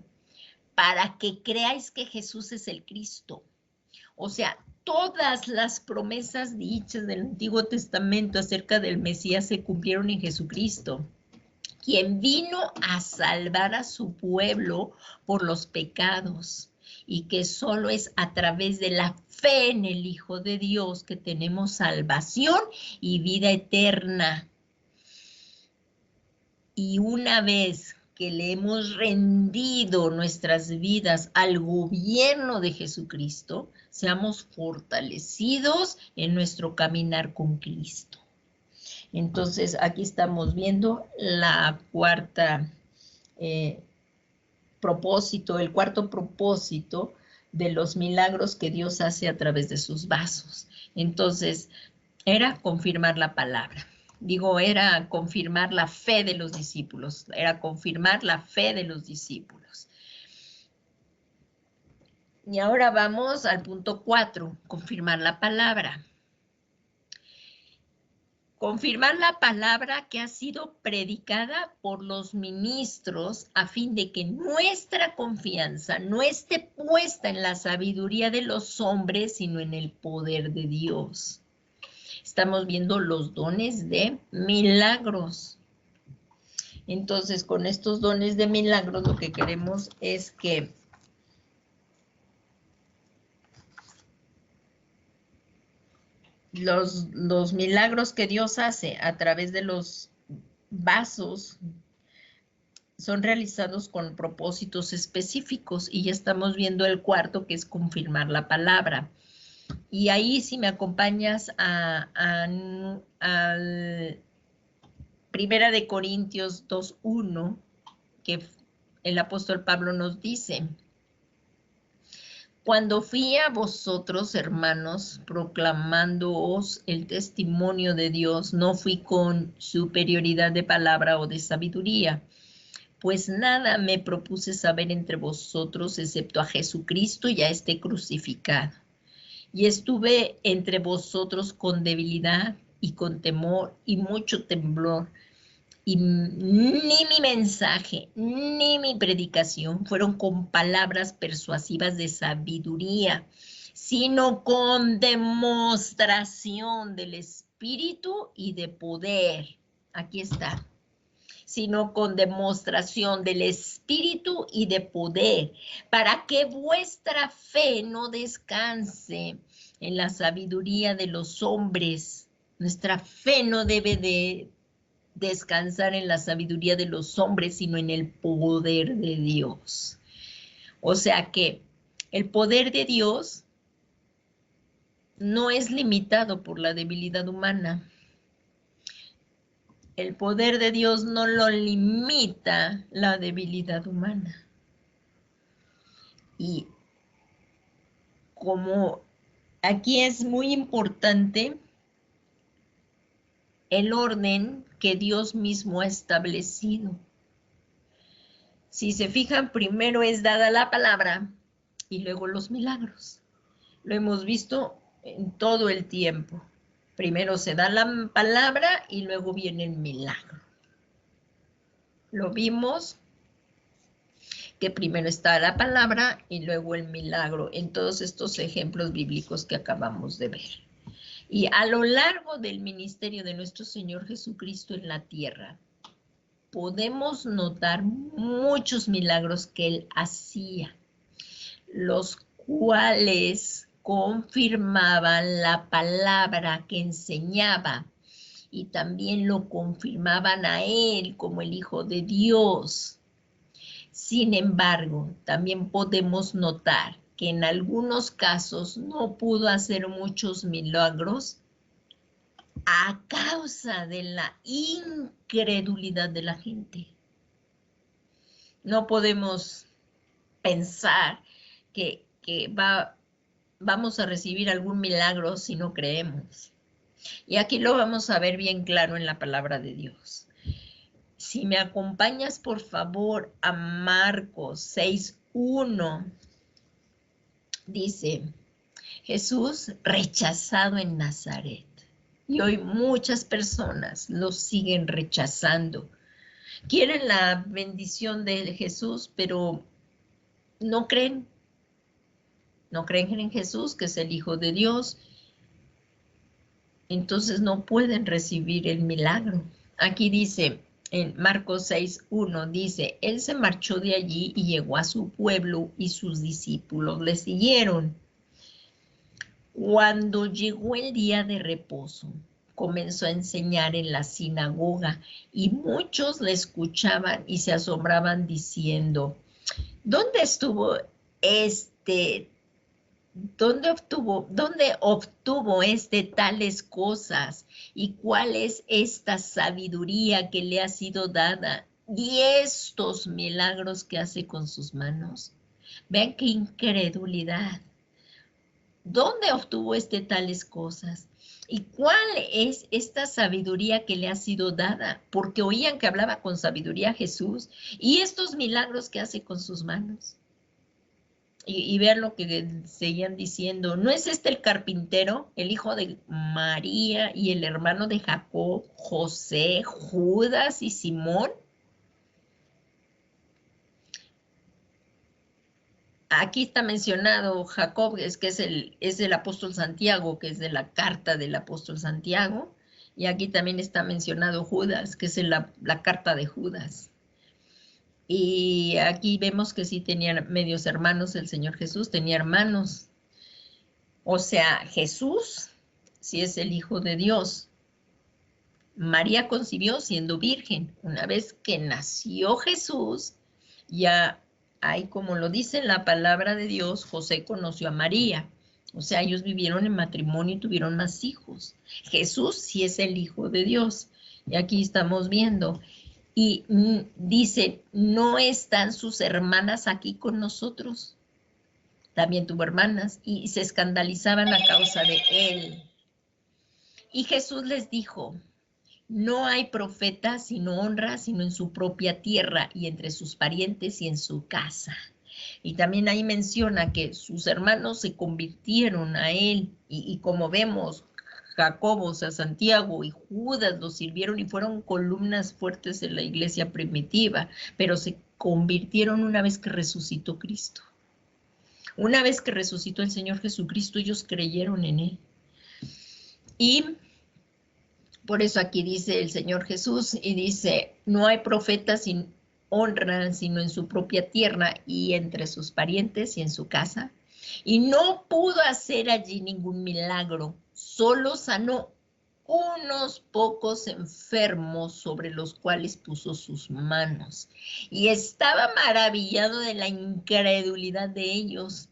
para que creáis que Jesús es el Cristo. O sea, todas las promesas dichas del Antiguo Testamento acerca del Mesías se cumplieron en Jesucristo, quien vino a salvar a su pueblo por los pecados, y que solo es a través de la fe en el Hijo de Dios que tenemos salvación y vida eterna. Y una vez que le hemos rendido nuestras vidas al gobierno de Jesucristo, seamos fortalecidos en nuestro caminar con Cristo. Entonces, aquí estamos viendo la cuarta propósito, el cuarto propósito de los milagros que Dios hace a través de sus vasos. Entonces, era confirmar la palabra. Digo, era confirmar la fe de los discípulos, era confirmar la fe de los discípulos. Y ahora vamos al punto 4, confirmar la palabra. Confirmar la palabra que ha sido predicada por los ministros a fin de que nuestra confianza no esté puesta en la sabiduría de los hombres, sino en el poder de Dios. Estamos viendo los dones de milagros. Entonces, con estos dones de milagros, lo que queremos es que los milagros que Dios hace a través de los vasos son realizados con propósitos específicos, y ya estamos viendo el cuarto, que es confirmar la palabra. Y ahí, si me acompañas al Primera de Corintios 2:1, que el apóstol Pablo nos dice: cuando fui a vosotros, hermanos, proclamándoos el testimonio de Dios, no fui con superioridad de palabra o de sabiduría, pues nada me propuse saber entre vosotros excepto a Jesucristo y a este crucificado. Y estuve entre vosotros con debilidad y con temor y mucho temblor. Y ni mi mensaje ni mi predicación fueron con palabras persuasivas de sabiduría, sino con demostración del Espíritu y de poder. Aquí está. Sino con demostración del Espíritu y de poder, para que vuestra fe no descanse en la sabiduría de los hombres. Nuestra fe no debe de descansar en la sabiduría de los hombres, sino en el poder de Dios. O sea que el poder de Dios no es limitado por la debilidad humana. El poder de Dios no lo limita la debilidad humana. Y como aquí es muy importante el orden que Dios mismo ha establecido. Si se fijan, primero es dada la palabra y luego los milagros. Lo hemos visto en todo el tiempo. Primero se da la palabra y luego viene el milagro. Lo vimos que primero está la palabra y luego el milagro en todos estos ejemplos bíblicos que acabamos de ver. Y a lo largo del ministerio de nuestro Señor Jesucristo en la tierra, podemos notar muchos milagros que Él hacía, los cuales confirmaban la palabra que enseñaba y también lo confirmaban a Él como el Hijo de Dios. Sin embargo, también podemos notar que en algunos casos no pudo hacer muchos milagros a causa de la incredulidad de la gente. No podemos pensar que vamos a recibir algún milagro si no creemos. Y aquí lo vamos a ver bien claro en la palabra de Dios. Si me acompañas, por favor, a Marcos 6:1, dice, Jesús rechazado en Nazaret. Y hoy muchas personas lo siguen rechazando. Quieren la bendición de Jesús, pero no creen. No creen en Jesús, que es el Hijo de Dios. Entonces no pueden recibir el milagro. Aquí dice, en Marcos 6:1, dice, Él se marchó de allí y llegó a su pueblo y sus discípulos le siguieron. Cuando llegó el día de reposo, comenzó a enseñar en la sinagoga y muchos le escuchaban y se asombraban diciendo, ¿dónde estuvo este? ¿Dónde obtuvo tales cosas? ¿Y cuál es esta sabiduría que le ha sido dada? Y estos milagros que hace con sus manos. Vean qué incredulidad. ¿Dónde obtuvo tales cosas? ¿Y cuál es esta sabiduría que le ha sido dada? Porque oían que hablaba con sabiduría Jesús y estos milagros que hace con sus manos. Y ver lo que seguían diciendo. ¿No es este el carpintero, el hijo de María y el hermano de Jacob, José, Judas y Simón? Aquí está mencionado Jacob, que es el apóstol Santiago, que es de la carta del apóstol Santiago. Y aquí también está mencionado Judas, que es la carta de Judas. Y aquí vemos que sí tenía medios hermanos, el Señor Jesús tenía hermanos. O sea, Jesús, si es el Hijo de Dios. María concibió siendo virgen. Una vez que nació Jesús, ya hay, como lo dice en la palabra de Dios, José conoció a María. O sea, ellos vivieron en matrimonio y tuvieron más hijos. Jesús sí es el Hijo de Dios. Y aquí estamos viendo. Y dice, ¿no están sus hermanas aquí con nosotros? También tuvo hermanas y se escandalizaban a causa de él. Y Jesús les dijo, no hay profeta sino honra, sino en su propia tierra y entre sus parientes y en su casa. Y también ahí menciona que sus hermanos se convirtieron a él y como vemos, Jacobo, o sea, Santiago y Judas lo sirvieron y fueron columnas fuertes en la iglesia primitiva, pero se convirtieron una vez que resucitó Cristo. Una vez que resucitó el Señor Jesucristo, ellos creyeron en él. Y por eso aquí dice el Señor Jesús y dice, no hay profeta sin honra, sino en su propia tierra y entre sus parientes y en su casa. Y no pudo hacer allí ningún milagro, solo sanó unos pocos enfermos sobre los cuales puso sus manos. Y estaba maravillado de la incredulidad de ellos.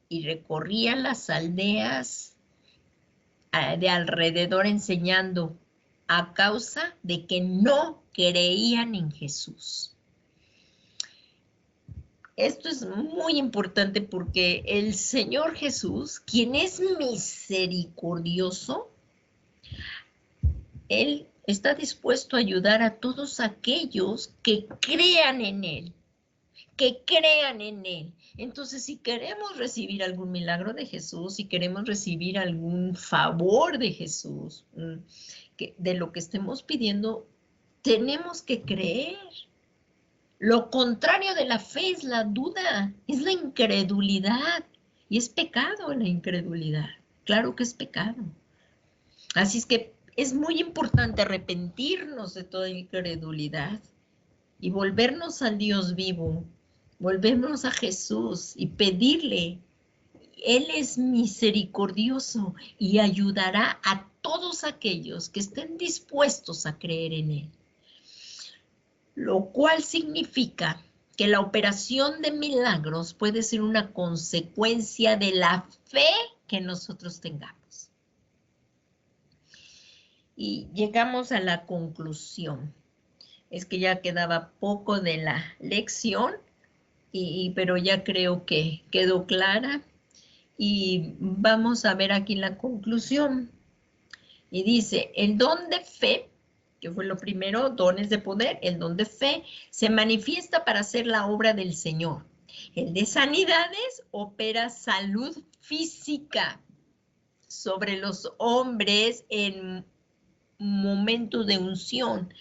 Y recorría las aldeas de alrededor enseñando a causa de que no creían en Jesús. Esto es muy importante porque el Señor Jesús, quien es misericordioso, Él está dispuesto a ayudar a todos aquellos que crean en Él. Que crean en Él. Entonces, si queremos recibir algún milagro de Jesús, si queremos recibir algún favor de Jesús, de lo que estemos pidiendo, tenemos que creer. Lo contrario de la fe es la duda, es la incredulidad. Y es pecado la incredulidad. Claro que es pecado. Así es que es muy importante arrepentirnos de toda incredulidad y volvernos al Dios vivo. Volvemos a Jesús y pedirle. Él es misericordioso y ayudará a todos aquellos que estén dispuestos a creer en Él. Lo cual significa que la operación de milagros puede ser una consecuencia de la fe que nosotros tengamos. Y llegamos a la conclusión. Es que ya quedaba poco de la lección, pero ya creo que quedó clara. Y vamos a ver aquí la conclusión. Y dice, el don de fe, que fue lo primero, dones de poder, el don de fe se manifiesta para hacer la obra del Señor. El de sanidades opera salud física sobre los hombres en momentos de unción.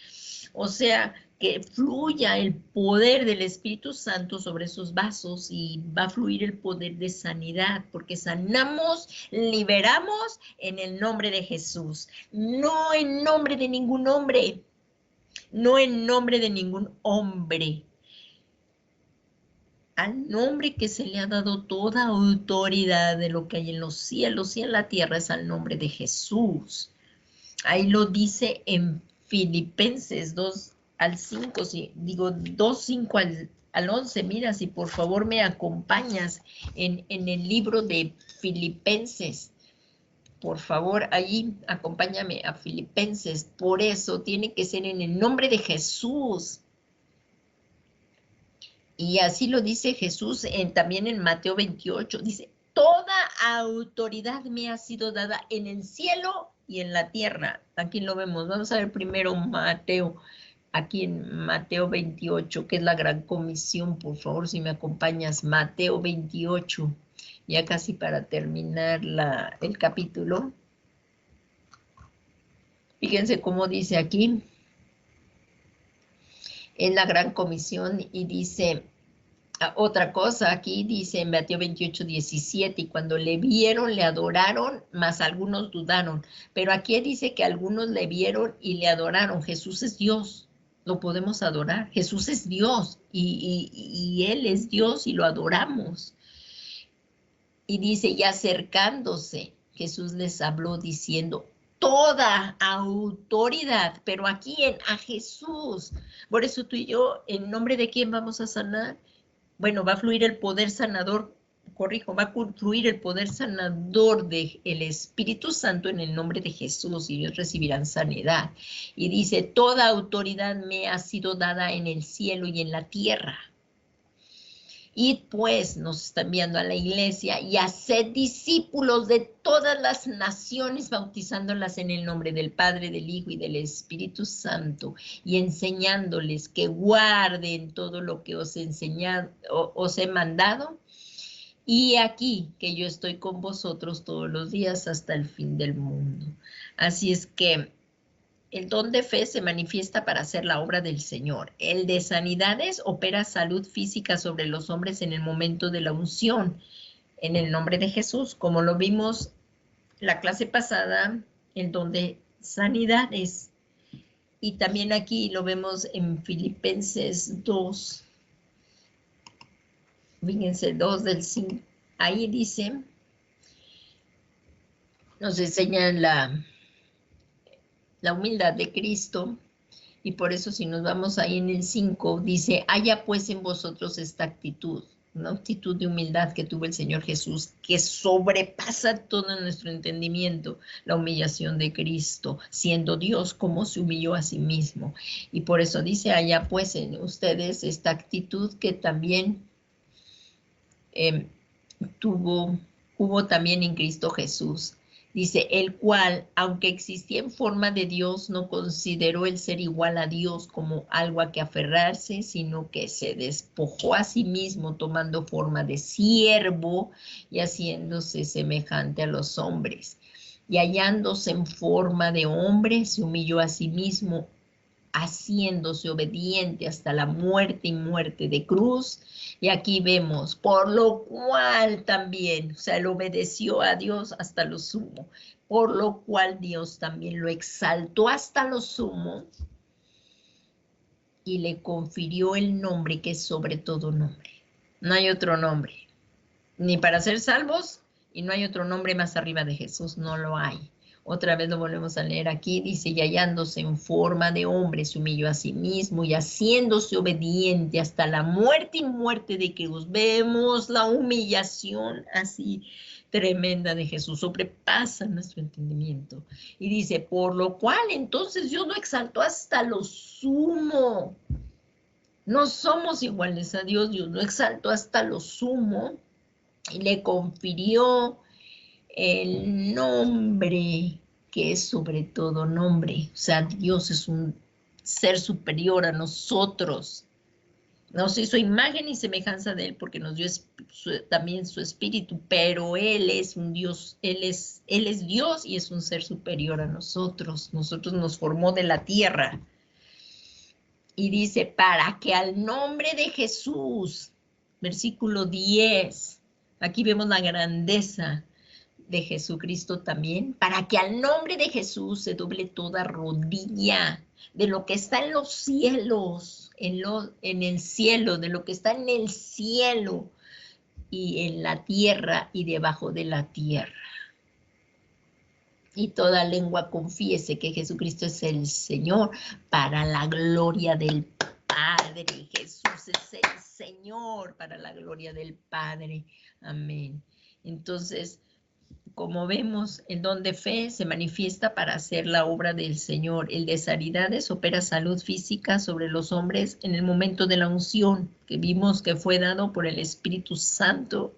O sea, que fluya el poder del Espíritu Santo sobre esos vasos y va a fluir el poder de sanidad, porque sanamos, liberamos en el nombre de Jesús, no en nombre de ningún hombre, no en nombre de ningún hombre. Al nombre que se le ha dado toda autoridad de lo que hay en los cielos y en la tierra es al nombre de Jesús. Ahí lo dice en Filipenses 2 al 5, si digo 2, 5 al 11, mira, si por favor me acompañas en el libro de Filipenses, por favor, ahí acompáñame a Filipenses, por eso tiene que ser en el nombre de Jesús. Y así lo dice Jesús también en Mateo 28, dice, toda autoridad me ha sido dada en el cielo y en la tierra. Aquí lo vemos. Vamos a ver primero Mateo, aquí en Mateo 28, que es la gran comisión. Por favor, si me acompañas, Mateo 28, ya casi para terminar el capítulo. Fíjense cómo dice aquí, en la gran comisión, y dice... Otra cosa, aquí dice en Mateo 28, 17, y cuando le vieron, le adoraron, mas algunos dudaron. Pero aquí dice que algunos le vieron y le adoraron. Jesús es Dios, lo podemos adorar. Jesús es Dios y Él es Dios y lo adoramos. Y dice, y acercándose, Jesús les habló diciendo, toda autoridad, pero aquí a Jesús. Por eso tú y yo, ¿en nombre de quién vamos a sanar? Bueno, va a fluir el poder sanador, va a fluir el poder sanador del Espíritu Santo en el nombre de Jesús y ellos recibirán sanidad. Y dice, toda autoridad me ha sido dada en el cielo y en la tierra. Y pues nos está enviando a la iglesia y haced discípulos de todas las naciones, bautizándolas en el nombre del Padre, del Hijo y del Espíritu Santo, y enseñándoles que guarden todo lo que os he mandado. Y aquí que yo estoy con vosotros todos los días hasta el fin del mundo. Así es que el don de fe se manifiesta para hacer la obra del Señor. El de sanidades opera salud física sobre los hombres en el momento de la unción, en el nombre de Jesús, como lo vimos la clase pasada, el don de sanidades. Y también aquí lo vemos en Filipenses 2. Fíjense, 2 del 5. Ahí dice, nos enseñan la humildad de Cristo, y por eso si nos vamos ahí en el 5, dice, haya pues en vosotros esta actitud, una actitud de humildad que tuvo el Señor Jesús, que sobrepasa todo nuestro entendimiento, la humillación de Cristo, siendo Dios como se humilló a sí mismo. Y por eso dice, haya pues en ustedes esta actitud que también hubo también en Cristo Jesús. Dice, el cual, aunque existía en forma de Dios, no consideró el ser igual a Dios como algo a que aferrarse, sino que se despojó a sí mismo, tomando forma de siervo y haciéndose semejante a los hombres. Y hallándose en forma de hombre, se humilló a sí mismo, haciéndose obediente hasta la muerte y muerte de cruz. Y aquí vemos, por lo cual también, o sea, él obedeció a Dios hasta lo sumo, por lo cual Dios también lo exaltó hasta lo sumo y le confirió el nombre que es sobre todo nombre. No hay otro nombre, ni para ser salvos, y no hay otro nombre más arriba de Jesús, no lo hay. Otra vez lo volvemos a leer aquí, dice, y hallándose en forma de hombre, se humilló a sí mismo y haciéndose obediente hasta la muerte y muerte de cruz. Vemos la humillación así tremenda de Jesús, sobrepasa nuestro entendimiento. Y dice, por lo cual entonces Dios lo exaltó hasta lo sumo. No somos iguales a Dios, Dios lo exaltó hasta lo sumo y le confirió el nombre que es sobre todo nombre. O sea, Dios es un ser superior a nosotros. Nos hizo imagen y semejanza de Él porque nos dio también su espíritu, pero Él es un Dios, Él es Dios y es un ser superior a nosotros. Nosotros nos formó de la tierra. Y dice, para que al nombre de Jesús, versículo 10, aquí vemos la grandeza de Jesucristo también, para que al nombre de Jesús se doble toda rodilla de lo que está en los cielos, en el cielo, de lo que está en el cielo y en la tierra y debajo de la tierra. Y toda lengua confiese que Jesucristo es el Señor para la gloria del Padre. Jesús es el Señor para la gloria del Padre. Amén. Entonces, como vemos, el don de fe se manifiesta para hacer la obra del Señor. El de sanidades opera salud física sobre los hombres en el momento de la unción, que vimos que fue dado por el Espíritu Santo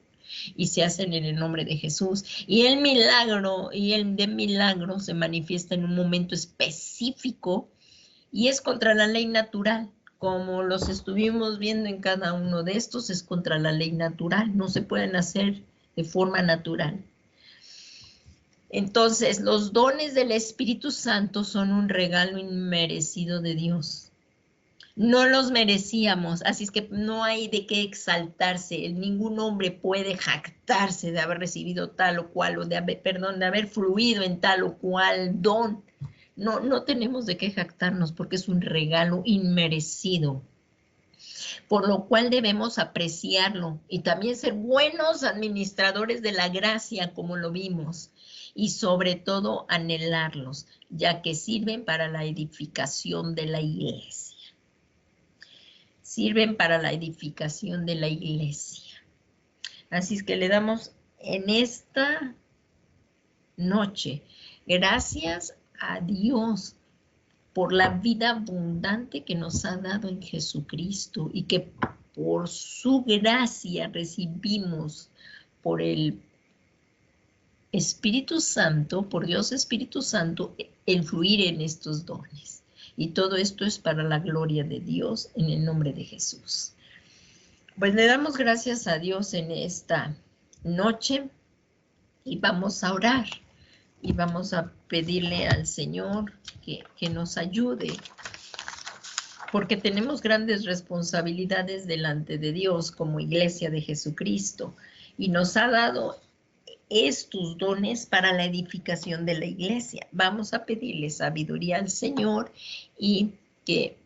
y se hacen en el nombre de Jesús. Y el de milagro se manifiesta en un momento específico y es contra la ley natural. Como los estuvimos viendo en cada uno de estos, es contra la ley natural. No se pueden hacer de forma natural. Entonces, los dones del Espíritu Santo son un regalo inmerecido de Dios. No los merecíamos, así es que no hay de qué exaltarse. Ningún hombre puede jactarse de haber recibido tal o cual, o de haber fluido en tal o cual don. No tenemos de qué jactarnos porque es un regalo inmerecido. Por lo cual debemos apreciarlo y también ser buenos administradores de la gracia, como lo vimos, y sobre todo anhelarlos, ya que sirven para la edificación de la iglesia. Sirven para la edificación de la iglesia. Así es que le damos en esta noche gracias a Dios por la vida abundante que nos ha dado en Jesucristo y que por su gracia recibimos por el Espíritu Santo, por Dios Espíritu Santo, el fluir en estos dones. Y todo esto es para la gloria de Dios en el nombre de Jesús. Pues le damos gracias a Dios en esta noche y vamos a orar. Y vamos a pedirle al Señor que nos ayude, porque tenemos grandes responsabilidades delante de Dios como iglesia de Jesucristo, y nos ha dado estos dones para la edificación de la iglesia. Vamos a pedirle sabiduría al Señor y que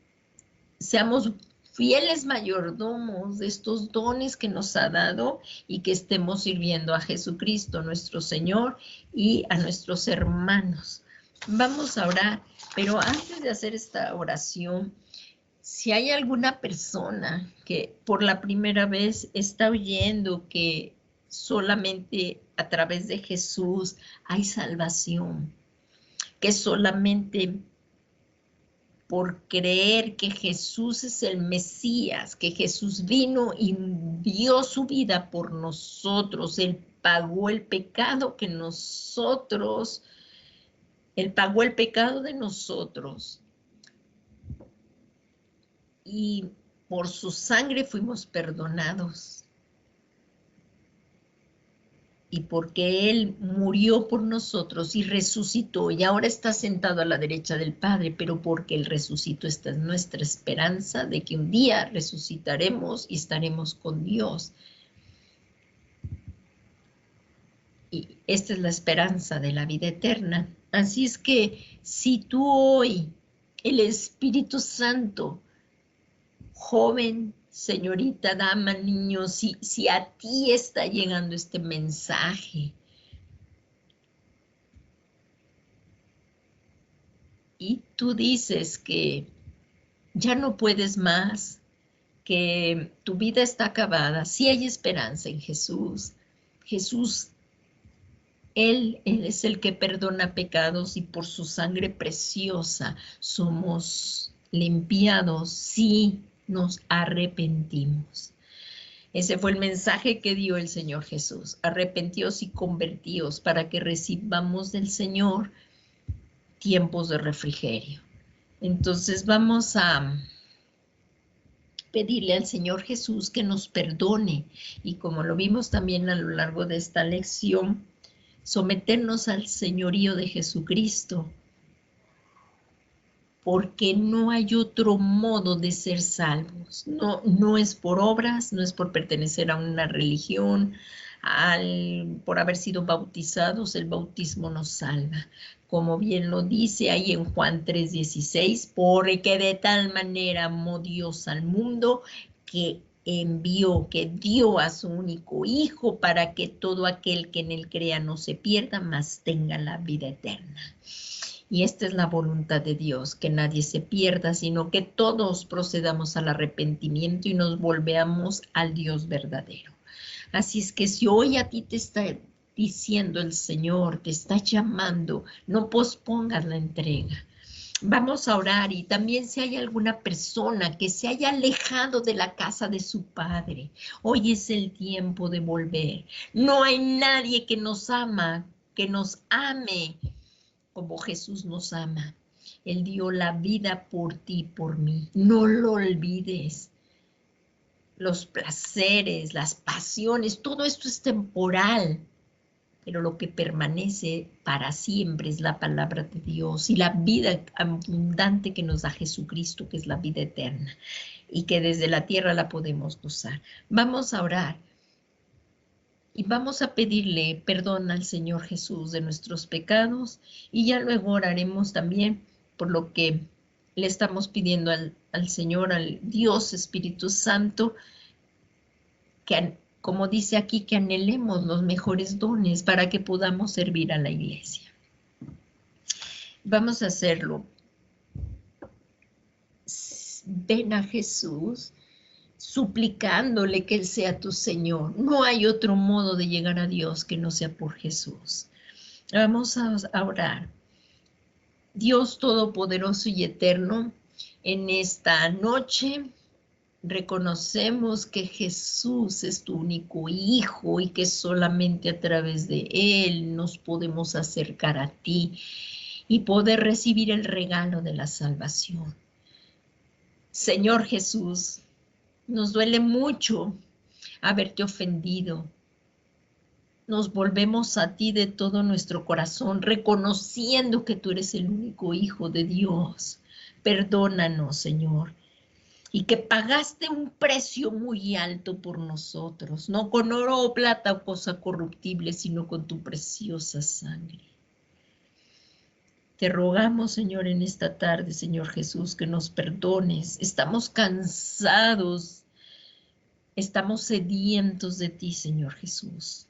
seamos fieles mayordomos de estos dones que nos ha dado y que estemos sirviendo a Jesucristo, nuestro Señor, y a nuestros hermanos. Vamos a orar, pero antes de hacer esta oración, si hay alguna persona que por la primera vez está oyendo que solamente a través de Jesús hay salvación, que solamente por creer que Jesús es el Mesías, que Jesús vino y dio su vida por nosotros, Él pagó el pecado que nosotros, Él pagó el pecado de nosotros y por su sangre fuimos perdonados. Y porque Él murió por nosotros y resucitó y ahora está sentado a la derecha del Padre, pero porque Él resucitó, esta es nuestra esperanza de que un día resucitaremos y estaremos con Dios. Y esta es la esperanza de la vida eterna. Así es que si tú hoy, el Espíritu Santo, joven, señorita, dama, niño, si a ti está llegando este mensaje y tú dices que ya no puedes más, que tu vida está acabada, sí hay esperanza en Jesús. Jesús Él es el que perdona pecados y por su sangre preciosa somos limpiados si nos arrepentimos. Ese fue el mensaje que dio el Señor Jesús. Arrepentíos y convertíos para que recibamos del Señor tiempos de refrigerio. Entonces vamos a pedirle al Señor Jesús que nos perdone y, como lo vimos también a lo largo de esta lección, someternos al señorío de Jesucristo, porque no hay otro modo de ser salvos. No es por obras, no es por pertenecer a una religión, por haber sido bautizados, el bautismo nos salva. Como bien lo dice ahí en Juan 3:16, porque de tal manera amó Dios al mundo que dio a su único Hijo para que todo aquel que en él crea no se pierda, mas tenga la vida eterna. Y esta es la voluntad de Dios, que nadie se pierda, sino que todos procedamos al arrepentimiento y nos volvamos al Dios verdadero. Así es que si hoy a ti te está diciendo el Señor, te está llamando, no pospongas la entrega. Vamos a orar, y también si hay alguna persona que se haya alejado de la casa de su padre, hoy es el tiempo de volver. No hay nadie que nos ame como Jesús nos ama. Él dio la vida por ti, por mí. No lo olvides. Los placeres, las pasiones, todo esto es temporal, pero lo que permanece para siempre es la palabra de Dios y la vida abundante que nos da Jesucristo, que es la vida eterna, y que desde la tierra la podemos gozar. Vamos a orar. Y vamos a pedirle perdón al Señor Jesús de nuestros pecados, y ya luego oraremos también por lo que le estamos pidiendo al Señor, al Dios Espíritu Santo, que, como dice aquí, que anhelemos los mejores dones para que podamos servir a la iglesia. Vamos a hacerlo. Ven a Jesús, suplicándole que Él sea tu Señor. No hay otro modo de llegar a Dios que no sea por Jesús. Vamos a orar. Dios Todopoderoso y Eterno, en esta noche reconocemos que Jesús es tu único Hijo y que solamente a través de Él nos podemos acercar a ti y poder recibir el regalo de la salvación. Señor Jesús, nos duele mucho haberte ofendido. Nos volvemos a ti de todo nuestro corazón, reconociendo que tú eres el único Hijo de Dios. Perdónanos, Señor, y que pagaste un precio muy alto por nosotros, no con oro o plata o cosa corruptible, sino con tu preciosa sangre. Te rogamos, Señor, en esta tarde, Señor Jesús, que nos perdones. Estamos cansados, estamos sedientos de ti, Señor Jesús.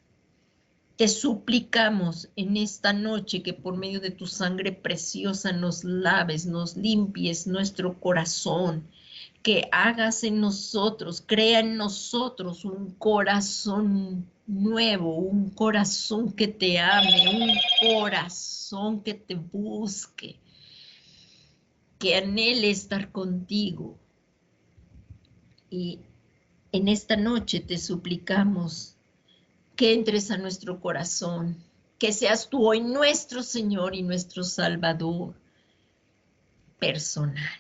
Te suplicamos en esta noche que por medio de tu sangre preciosa nos laves, nos limpies nuestro corazón, que hagas en nosotros, crea en nosotros un corazón nuevo, un corazón que te ame, un corazón que te busque, que anhele estar contigo. Y en esta noche te suplicamos que entres a nuestro corazón, que seas tú hoy nuestro Señor y nuestro Salvador personal,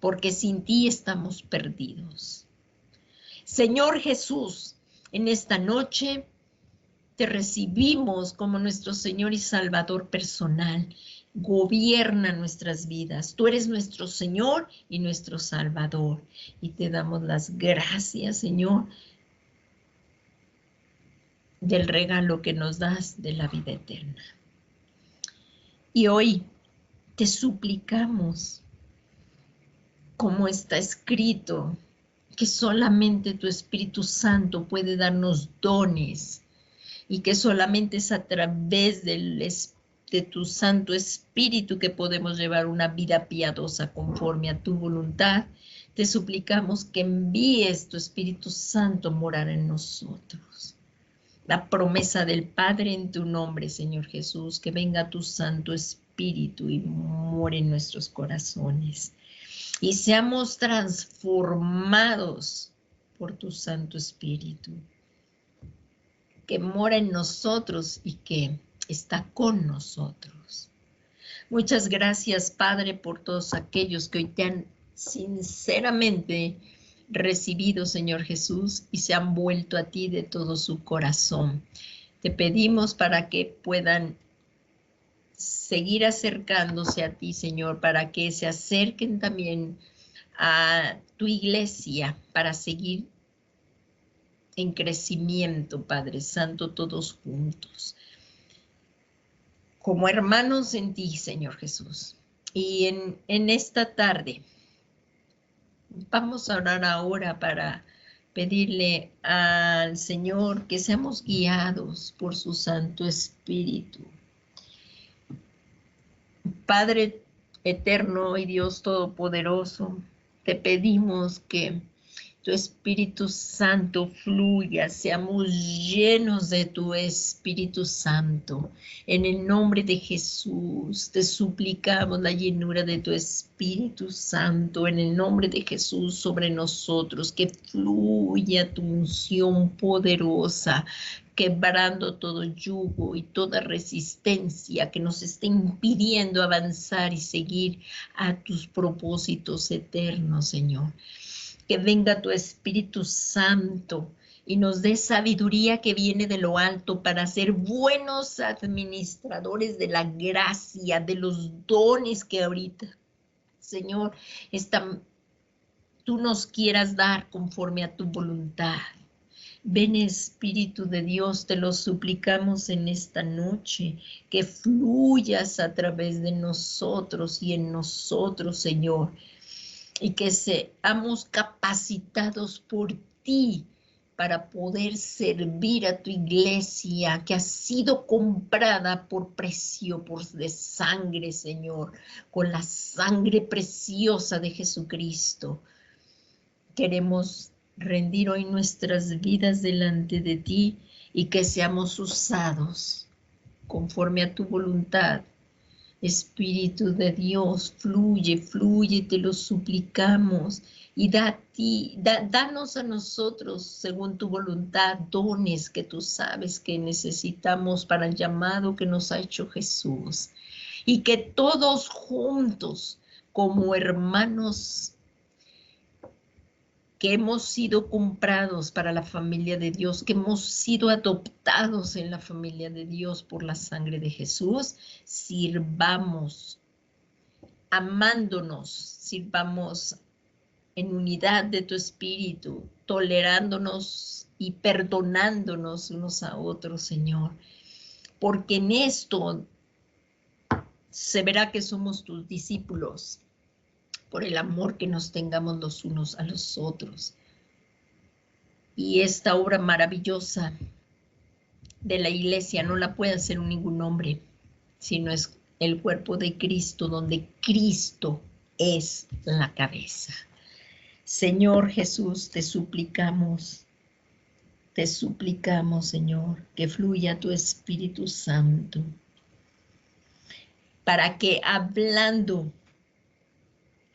porque sin ti estamos perdidos. Señor Jesús, en esta noche te recibimos como nuestro Señor y Salvador personal. Gobierna nuestras vidas. Tú eres nuestro Señor y nuestro Salvador. Y te damos las gracias, Señor, del regalo que nos das de la vida eterna. Y hoy te suplicamos, como está escrito, que solamente tu Espíritu Santo puede darnos dones y que solamente es a través de tu Santo Espíritu que podemos llevar una vida piadosa conforme a tu voluntad. Te suplicamos que envíes tu Espíritu Santo a morar en nosotros la promesa del Padre en tu nombre, Señor Jesús, que venga tu Santo Espíritu y more en nuestros corazones. Y seamos transformados por tu Santo Espíritu, que mora en nosotros y que está con nosotros. Muchas gracias, Padre, por todos aquellos que hoy te han sinceramente recibido, Señor Jesús, y se han vuelto a ti de todo su corazón. Te pedimos para que puedan seguir acercándose a ti, Señor, para que se acerquen también a tu iglesia, para seguir en crecimiento, Padre Santo, todos juntos, como hermanos en ti, Señor Jesús. Y en esta tarde vamos a orar ahora para pedirle al Señor que seamos guiados por su Santo Espíritu. Padre eterno y Dios todopoderoso, te pedimos que tu Espíritu Santo fluya, seamos llenos de tu Espíritu Santo. En el nombre de Jesús te suplicamos la llenura de tu Espíritu Santo, en el nombre de Jesús sobre nosotros, que fluya tu unción poderosa, quebrando todo yugo y toda resistencia que nos esté impidiendo avanzar y seguir a tus propósitos eternos, Señor. Que venga tu Espíritu Santo y nos dé sabiduría que viene de lo alto para ser buenos administradores de la gracia, de los dones que ahorita, Señor, tú nos quieras dar conforme a tu voluntad. Ven, Espíritu de Dios, te lo suplicamos en esta noche, que fluyas a través de nosotros y en nosotros, Señor, y que seamos capacitados por ti para poder servir a tu iglesia que ha sido comprada por precio de sangre, Señor, con la sangre preciosa de Jesucristo. Queremos rendir hoy nuestras vidas delante de ti y que seamos usados conforme a tu voluntad. Espíritu de Dios, fluye, fluye, te lo suplicamos, y danos a nosotros, según tu voluntad, dones que tú sabes que necesitamos para el llamado que nos ha hecho Jesús, y que todos juntos, como hermanos que hemos sido comprados para la familia de Dios, que hemos sido adoptados en la familia de Dios por la sangre de Jesús, sirvamos amándonos, sirvamos en unidad de tu Espíritu, tolerándonos y perdonándonos unos a otros, Señor, porque en esto se verá que somos tus discípulos, por el amor que nos tengamos los unos a los otros. Y esta obra maravillosa de la iglesia no la puede hacer ningún hombre, sino es el cuerpo de Cristo, donde Cristo es la cabeza. Señor Jesús, te suplicamos, Señor, que fluya tu Espíritu Santo, para que hablando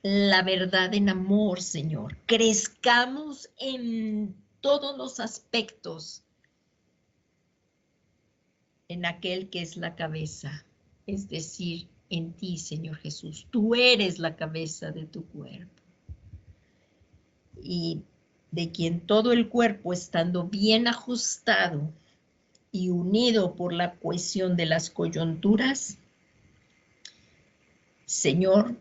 la verdad en amor, Señor, crezcamos en todos los aspectos en aquel que es la cabeza, es decir, en ti, Señor Jesús. Tú eres la cabeza de tu cuerpo, y de quien todo el cuerpo, estando bien ajustado y unido por la cohesión de las coyunturas, Señor,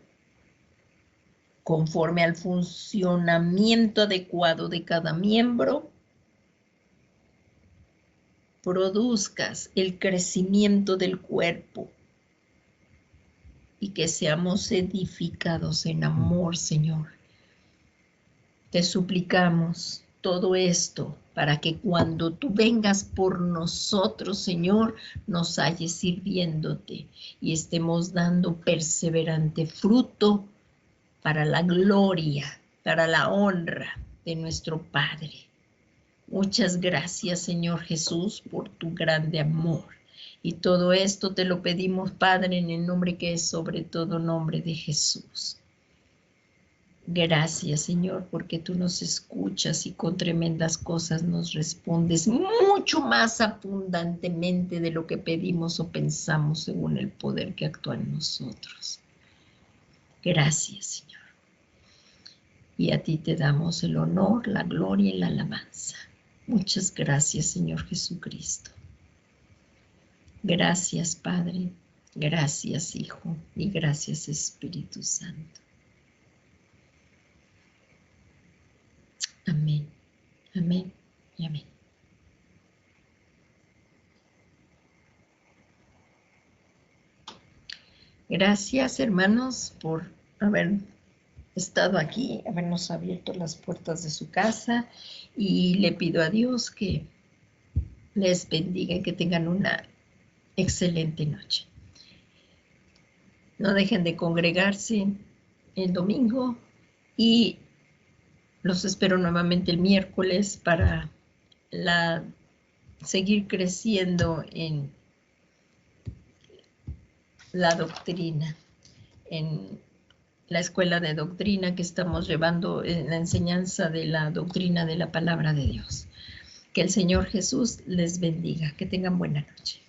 conforme al funcionamiento adecuado de cada miembro, produzcas el crecimiento del cuerpo y que seamos edificados en amor, Señor. Te suplicamos todo esto para que cuando tú vengas por nosotros, Señor, nos halles sirviéndote y estemos dando perseverante fruto para la gloria, para la honra de nuestro Padre. Muchas gracias, Señor Jesús, por tu grande amor. Y todo esto te lo pedimos, Padre, en el nombre que es sobre todo nombre de Jesús. Gracias, Señor, porque tú nos escuchas y con tremendas cosas nos respondes mucho más abundantemente de lo que pedimos o pensamos según el poder que actúa en nosotros. Gracias, Señor. Y a ti te damos el honor, la gloria y la alabanza. Muchas gracias, Señor Jesucristo. Gracias, Padre. Gracias, Hijo. Y gracias, Espíritu Santo. Amén, amén y amén. Gracias, hermanos, por haber estado aquí, habernos abierto las puertas de su casa, y le pido a Dios que les bendiga y que tengan una excelente noche. No dejen de congregarse el domingo y los espero nuevamente el miércoles para seguir creciendo en la doctrina, en la escuela de doctrina que estamos llevando en la enseñanza de la doctrina de la palabra de Dios. Que el Señor Jesús les bendiga. Que tengan buena noche.